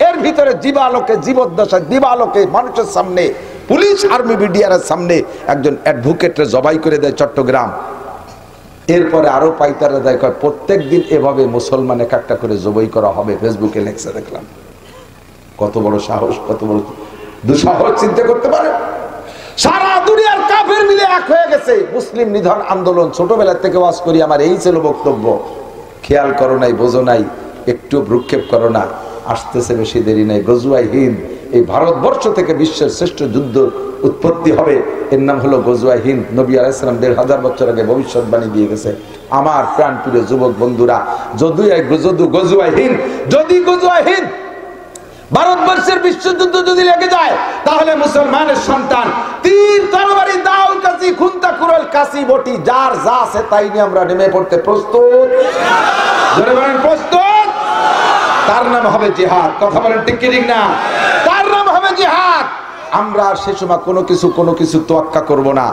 এর ভিতরে জীবালোকে, জীবদ্দশায় দিবালোকে মানুষের সামনে, পুলিশ আর্মি বিডিআরের সামনে একজন অ্যাডভোকেটরে জবাই করে দেয় চট্টগ্রাম। এরপরে আরো পাইতারা দেয়, প্রত্যেক দিন এভাবে মুসলমান একটা করে জবাই করা হবে। ফেসবুকে লেখছে দেখলাম। কত বড় সাহস, কত বড় দুঃসাহস চিন্তা করতে পারে। সারা দুনিয়ার কাফের মিলে এক হয়ে গেছে। মুসলিম নিধন আন্দোলন ছোটবেলা থেকে ওয়াজ করি, আমার এই ছিল বক্তব্য। খেয়াল করো নাই, বোঝো নাই, একটু ভ্রুক্ষেপ করো না, আসতেছে বেশি দেরি নাই। গজওয়ায়ে হিন্দ, এই ভারতবর্ষ থেকে বিশ্বের শ্রেষ্ঠ যুদ্ধ উৎপত্তি হবে, এর নাম হলো গজওয়ায়ে হিন্দ। নবী আলাইহিস সালাম 1500 বছর আগে ভবিষ্যৎবাণী দিয়ে গেছে। আমার প্রাণপ্রিয় যুবক বন্ধুরা, যদি গজওয়ায়ে হিন্দ ভারতবর্ষের বিশ্বযুদ্ধ যদি লেগে যায়, তাহলে মুসলমানের সন্তান তীর, তরবারি, দাও, কাঁচি, খুন্তা, কুড়াল, কাঁচি, বটি, যার যা আছে তাই নিয়ে আমরা নেমে পড়তে প্রস্তুত। জোরে বলেন প্রস্তুত। তার নাম হবে জিহাদ। কথা বলেন ঠিক কি ঠিক না? তার নাম হবে জিহাদ। আমরা সে সময় কোনো কিছু তোয়াক্কা করব না।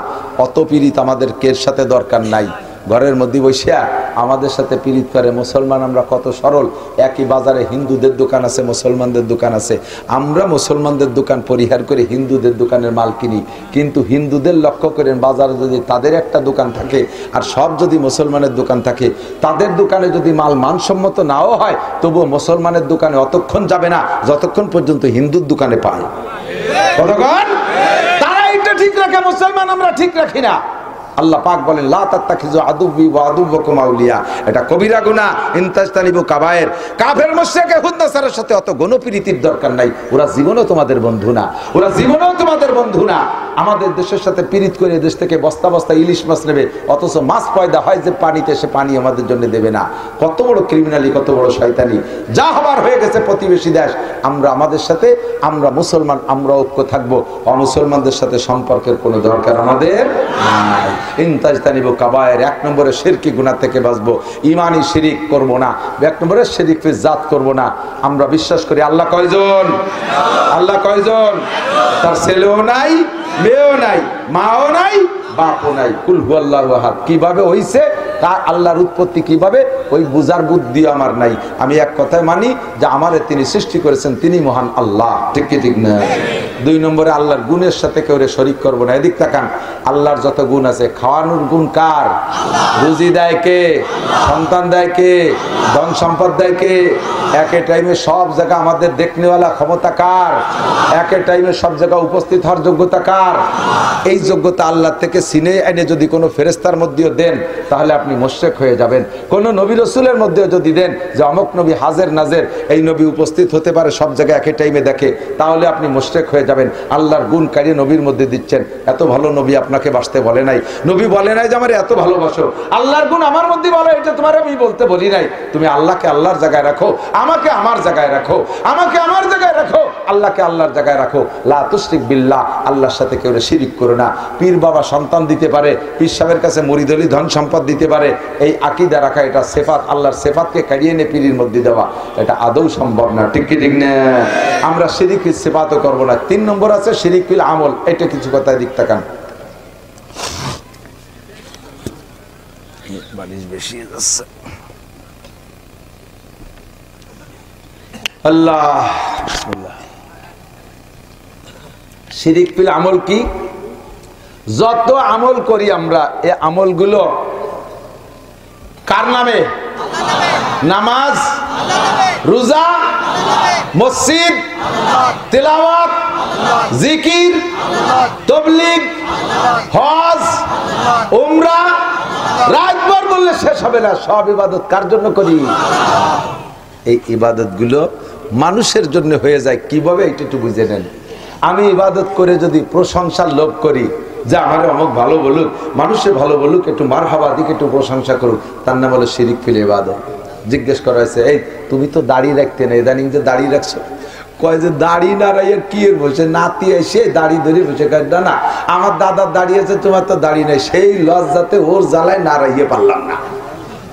অত পীড়িত আমাদের কের সাথে দরকার নাই। ঘরের মধ্যে বসিয়া আমাদের সাথে পীড়িত করে। মুসলমান আমরা কত সরল। একই বাজারে হিন্দুদের দোকান আছে, মুসলমানদের দোকান আছে। আমরা মুসলমানদের দোকান পরিহার করে হিন্দুদের দোকানের মাল কিনি। কিন্তু হিন্দুদের লক্ষ্য করেন, বাজারে যদি তাদের একটা দোকান থাকে আর সব যদি মুসলমানের দোকান থাকে, তাদের দোকানে যদি মাল মানসম্মত নাও হয়, তবুও মুসলমানের দোকানে অতক্ষণ যাবে না যতক্ষণ পর্যন্ত হিন্দুর দোকানে পায়। কতক্ষণ? তারা এটা ঠিক রাখে, মুসলমান আমরা ঠিক রাখি না। আল্লাহ পাক বলেন, লা তাত্তাখিযু আদুব্বি ওয়া আদুব্বাকুম আউলিয়া। এটা কবিরা গুনাহ, ইন তাজতানিবু কাবায়ের। কাফের মুশরিক ইহুদ নাসারার সাথে অত গণপ্রীতির দরকার নাই। ওরা জীবনেও তোমাদের বন্ধু না, ওরা জীবনেও তোমাদের বন্ধু না। আমাদের দেশের সাথে পীড়িত করে দেশ থেকে বস্তা বস্তা ইলিশ মাছ নেবে, অথচ মাছ পয়দা হয় যে পানিতে, সে পানি আমাদের জন্য দেবে না। কত বড় ক্রিমিনালি, কত বড় শয়তানি। যা হবার হয়ে গেছে প্রতিবেশী দেশ। আমরা আমাদের সাথে, আমরা মুসলমান, আমরা ঐক্য থাকবো। অমুসলমানদের সাথে সম্পর্কের কোনো দরকার আমাদের নাই। ইনতাজতানিবু কাবায়ের, 1 নম্বরে শিরকি গুনাহ থেকে বাঁচবো। ঈমানি শিরিক করব না। 1 নম্বরে শিরিক ফি জাত করব না। আমরা বিশ্বাস করি আল্লাহ কয়জন? আল্লাহ কয়জন? তার ছেলেও নাই, মেয়েও নাই, মাও নাই, বাপও নাই। কুল হুয়াল্লাহু আহাদ। কিভাবে হইছে? আল্লাহর উৎপত্তি কিভাবে ওই বুঝার বুদ্ধি আমার নাই। আমি এক কথায় মানি যে আমারে তিনি সৃষ্টি করেছেন, তিনি মহান আল্লাহ। ঠিক কি ঠিক না? 2 নম্বরে আল্লাহর গুণের সাথে কেউ শরীক করবো না। এদিক তাকান, আল্লাহর যত গুণ আছে, খাওয়ানোর গুণ কার? রুজি দেয় কে? সন্তান দেয় কে? ধন সম্পদ দেয় কে? একে টাইমে সব জায়গা আমাদের দেখনেওয়ালা ক্ষমতা কার? একে টাইমে সব জায়গায় উপস্থিত হওয়ার যোগ্যতা কার? এই যোগ্যতা আল্লাহ থেকে সিনে এনে যদি কোনো ফেরেস্তার মধ্যেও দেন তাহলে আপনি মুশরিক হয়ে যাবেন। কোন নবী রসুলের মধ্যেও যদি দেন যে অমুক নবী হাজের নাজের, এই নবী উপস্থিত হতে পারে সব জায়গায় একই টাইমে দেখে, তাহলে আপনি মুশরিক হয়ে যাবেন। আল্লাহর গুণ কারিয়ে নবীর মধ্যে দিচ্ছেন। এত ভালো নবী আপনাকে বাসতে বলে নাই। নবী বলে নাই যে আমার এত ভালোবাসো। আল্লাহর গুণ আমার মধ্যে বলো, এটা তোমার আমি বলতে বলি নাই। তুমি আল্লাহকে আল্লাহর জায়গায় রাখো, আমাকে আমার জায়গায় রাখো, আমাকে আমার জায়গায় রাখো, আল্লাহকে আল্লাহর জায়গায় রাখো। লা তুশরিক বিল্লাহ, আল্লাহর সাথে কেউ শিরিক করো না। পীর বাবা সন্তান দিতে পারে, পীর সাহেবের কাছে মুরিদলি ধন সম্পদ দিতে পারে, এই আকীদা রাখা এটা সিফাত, আল্লাহর সিফাতকে কাড়িয়ে এনে পীরের মধ্যে দেওয়া এটা আদৌ সম্ভব না। ঠিক কি ঠিক না? আমরা শিরিক ফিল সিফাতও করবো না। 3 নম্বর আছে শিরিক ফিল আমল। এটা কিছু কথা দিক তাকান। বালিশ বেশি যাচ্ছে। আল্লাহ বিসমিল্লাহ। শিরিক ফিল আমল কি? যত আমল করি আমরা, এই আমলগুলো কার নামে? নামাজ, রোজা, মসজিদ, তিলাওয়াত, জিকির, তাবলীগ, হজ, উমরা, রাতভর বললে শেষ হবে না। সব ইবাদত কার জন্য করি? এই ইবাদতগুলো মানুষের জন্য হয়ে যায় কিভাবে এটা একটু বুঝে নেন। আমি ইবাদত করে যদি প্রশংসার লোভ করি যে আমার অমুক ভালো বলুক, মানুষের ভালো বলুক, একটু মারহাবা দিক, একটু প্রশংসা করুক, তার নাম হলো শিরিক ফিল ইবাদত। জিজ্ঞেস করা হয়েছে, এই তুমি তো দাড়ি রাখতে না, ইদানিং যে দাড়ি রাখছো? কয় যে দাড়ি না রাইয়ে কি বসে? নাতি এসে দাড়ি ধরে বসে, না আমার দাদার দাড়ি আছে, তোমার তো দাড়ি নাই। সেই লজ্জাতে ওর জ্বালায় না রাইয়ে পারলাম না।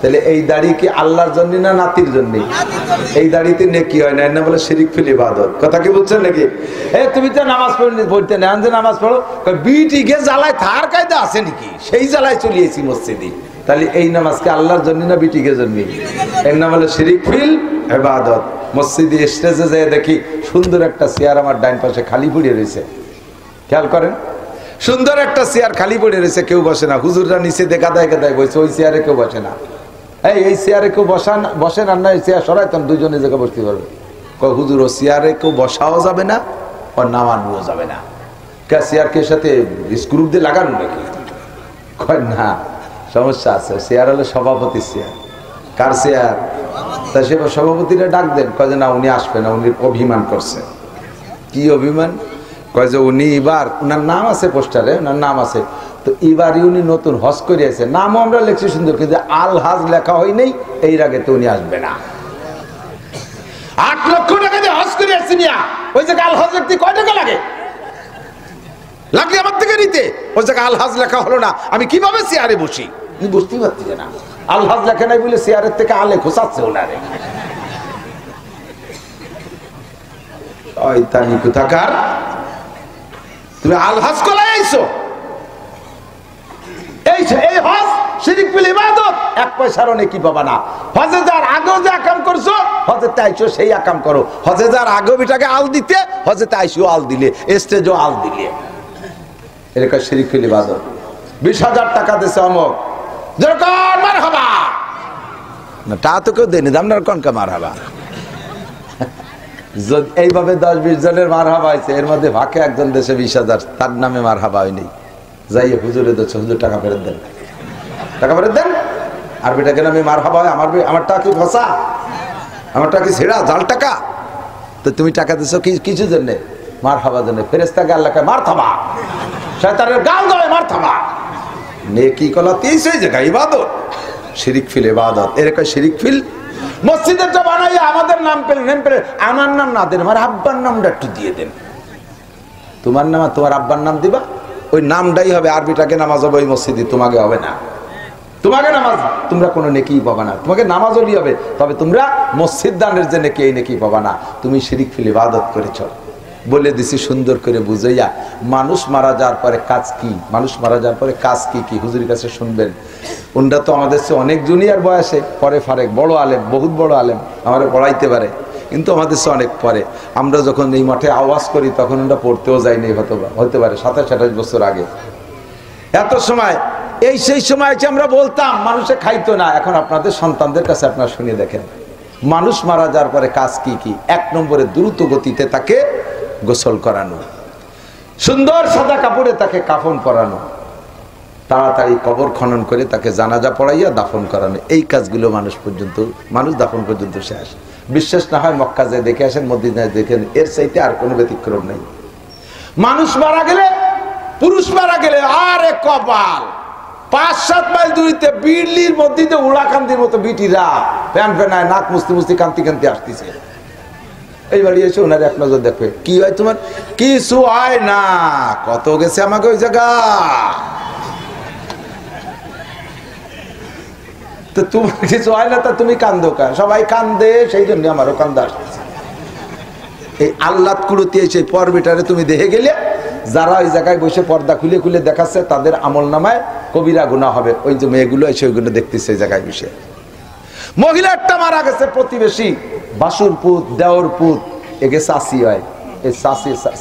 তাহলে এই দাড়ি কি আল্লাহর জন্য না নাতির জন্য? এই দাড়িতে নেকি হয় না, এর নাম বলে শিরিক ফিল ইবাদত। কথা কি বলছেন নাকি? তুমি তো নামাজ পড়তে নেন যে নামাজ পড়ো, বিটি গে জ্বালায় থার কায়দা আছে নাকি? সেই জ্বালায় চলিয়েছি মসজিদে। তাহলে এই নামাজকে আল্লাহর জন্য না বিটিকে জন্য? এর নাম হলো শিরিক ফিল ইবাদত। মসজিদে স্টেজে যেয়ে দেখি সুন্দর একটা চেয়ার আমার ডাইন পাশে খালি পড়ে রয়েছে। খেয়াল করেন, সুন্দর একটা চেয়ার খালি পড়ে রয়েছে, কেউ বসে না। হুজুররা নিচে গাদায় গাদায় বসে, ওই চেয়ারে কেউ বসে না। এই চেয়ারে কেউ বসেন আর না, এই চেয়ার সরাইতাম, দুজনে জায়গায় বসতে পারবে। হুজুর, ও চেয়ারে কেউ বসাও যাবে না, ও নামানোও যাবে না। কে চেয়ারকে সাথে স্ক্রু দিয়ে লাগানো নাকি? কয় না, সমস্যা আছে। চেয়ার হলো সভাপতির চেয়ার। কার চেয়ার? তা সে সভাপতিরা ডাক দেন, কয় যে না উনি আসবে না, উনি অভিমান করছে। কি অভিমান? কয় যে উনি এবার, উনার নাম আছে পোস্টারে, উনার নাম আছে, তো এবারই উনি নতুন হজ করে আছে। নামও আমরা লিখছি সুন্দর, কিন্তু আল হাজ লেখা হয় নাই। এই আগে তো উনি আসবে না। 8 লক্ষ টাকা দিয়ে হজ করে আসছি না, ওই জায়গায় আল হাজ লিখতে কয় টাকা লাগে? লাগলে আমার থেকে নিতে। ওই জায়গায় আল হাজ লেখা হলো না, আমি কিভাবে চেয়ারে বসি? উনি বুঝতেই পারছি না। আল হাজ লেখা নাই বলে চেয়ারের থেকে আলে খোঁচাচ্ছে ওনারে। ওই তানি কোথাকার, তুমি আল হাজ কলাই আইছো? এই হজ শিরিক ফিল ইবাদত। 1 পয়সারও নেকি পাবা না। হজে যার আগেও যে আকাম করছো, হজে তাইছো সেই আকাম করো। হজে যার আগেও বিটাকে আল দিতে, হজে তাইছো আল দিলে, স্টেজও আল দিলে, এরকম শিরিক ফিল ইবাদত। 20,000 টাকা দিছে অমুক, যেরকম মারহাবা না, তা তো কেউ দেয়নি, আপনার কোনকা মারহাবা? এইভাবে 10-20 জনের মারহাবা হয়েছে, এর মধ্যে ভাগে একজন দেশে 20,000, তার নামে মারহাবা হয়নি। যাই হুজুরে দিচ্ছে, হুজুর টাকা ফেরত দেন, টাকা ফেরত দেন। আর বেটাকে নামে মারহাবা হয়, আমার টাকা কি ফসা? আমার টাকা কি ছেড়া জাল টাকা? তো তুমি টাকা দিচ্ছ কিছু জন্য? মারহাবা জন্য। ফেরেশতাকে আল্লাহকে মারথাবা, শয়তানের গাল দেয় মারথাবা। নেকি কলা 23 জায়গা ইবাদত, শিরিক ফিল ইবাদত। এরকম শিরিক ফিল। মসজিদেরটা বানাইয়া আমাদের নাম পেলে, নেম পেলে, আমার নাম না দেন, আমার আব্বার নামটা একটু দিয়ে দেন। তোমার নাম আর তোমার আব্বার নাম দিবা, ওই নামটাই হবে। আরবিটাকে নামাজ হবে ওই মসজিদে, তোমাকে হবে না। তোমাকে নামাজ, তোমরা কোনো নেকি পাবা না। তোমাকে নামাজ হলেই হবে, তবে তোমরা মসজিদ দানের যে নেকি, এই নেকি পাবা না। তুমি শিরিক ফিল ইবাদত করেছ। বলে দিছি সুন্দর করে বুঝাইয়া। মানুষ মারা যাওয়ার পরে কাজ কি, মানুষ মারা যাওয়ার পরে কাজ কি কি হুজুরের কাছে শুনবেন। উনরা তো আমাদের চেয়ে অনেক জুনিয়র বয়সে, পরে ফারেক, বড় আলেম, বহুত বড় আলেম, আমরা পড়াইতে পারে, কিন্তু আমাদের চেয়ে অনেক পরে। আমরা যখন এই মাঠে আওয়াজ করি তখন ওরা পড়তেও যায়নি, হতে পারে 27-28 বছর আগে। এত সময় এই সেই সময় আমরা বলতাম মানুষে খাইতো না। এখন আপনাদের সন্তানদের কাছে আপনারা শুনে দেখেন, মানুষ মারা যাওয়ার পরে কাজ কি কি। 1 নম্বরে দ্রুত গতিতে তাকে গোসল করানো, সুন্দর সাদা কাপড়ে তাকে কাফন পরানো, তাড়াতাড়ি কবর খনন করে তাকে জানাজা পড়াইয়া দাফন করানো। এই কাজগুলো মানুষ দাফন পর্যন্ত শেষ। বিশ্বাস না হয় মক্কা যায় দেখে আসেন, মদিনায় দেখেন, এর চাইতে আর কোনো ব্যতিক্রম নেই। মানুষ মারা গেলে, পুরুষ মারা গেলে আরে কপাল, 5-7 মাইল দূরিতে বিড়লির মধ্যে উড়াকান্দির মতো বিটিরা প্যান ফেনায় নাক মুস্তি মুস্তি কান্তি কান্তি আসতেছে। এই বাড়ি এসে ওনার এক নজর দেখবে, কি হয় তোমার? কিছু হয় না, কত গেছে আমাকে ওই জায়গা। তো তোমার কিছু হয় না, তা তুমি কান্দো কেন? সবাই কান্দে, সেই জন্য আমারও কান্দা আসতেছে। এই আল্লাহ কুলতি সেই পর্বেটারে তুমি দেখে গেলে, যারা ওই জায়গায় বসে পর্দা খুলে খুলে দেখাচ্ছে তাদের আমল নামায় কবিরা গুনাহ হবে। ওই যে মেয়েগুলো এসে ওইগুলো দেখতেছে এই জায়গায় বসে। মহিলাটা মারা গেছে, প্রতিবেশী, বাসুর পুত, দেওর পুত, একে চাষি হয়। এই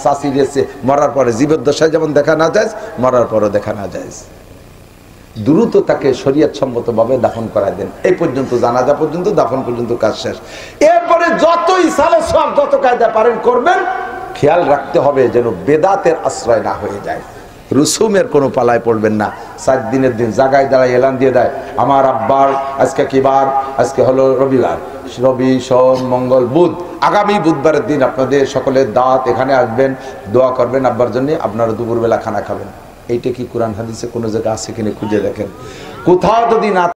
চাষি গেছে মরার পরে, জীবদ্দশায় যেমন দেখা না যায়, মরার পরও দেখা না যায়। দ্রুত তাকে শরীয়ত সম্মতভাবে দাফন করায় দেন। এই পর্যন্ত, জানাজা পর্যন্ত, দাফন পর্যন্ত কাজ শেষ। এরপরে যতই সালে সব, যত কায়দা পারেন করবেন, খেয়াল রাখতে হবে যেন বেদাতের আশ্রয় না হয়ে যায়। রুসুমের কোনো পালায় পড়বেন না। 7 দিনের দিন জায়গায় দাঁড়ায় এলান দিয়ে দেয়, আমার আব্বার আজকে কি বার? আজকে হলো রবিবার, রবি, সোম, মঙ্গল, বুধ, আগামী বুধবারের দিন আপনাদের সকলের দাওয়াত, এখানে আসবেন, দোয়া করবেন আব্বার জন্য, আপনারা দুপুরবেলা খানা খাবেন। এইটা কি কোরআন হাদিসে কোনো জায়গা আছে কিনা খুঁজে দেখেন। কোথাও যদি না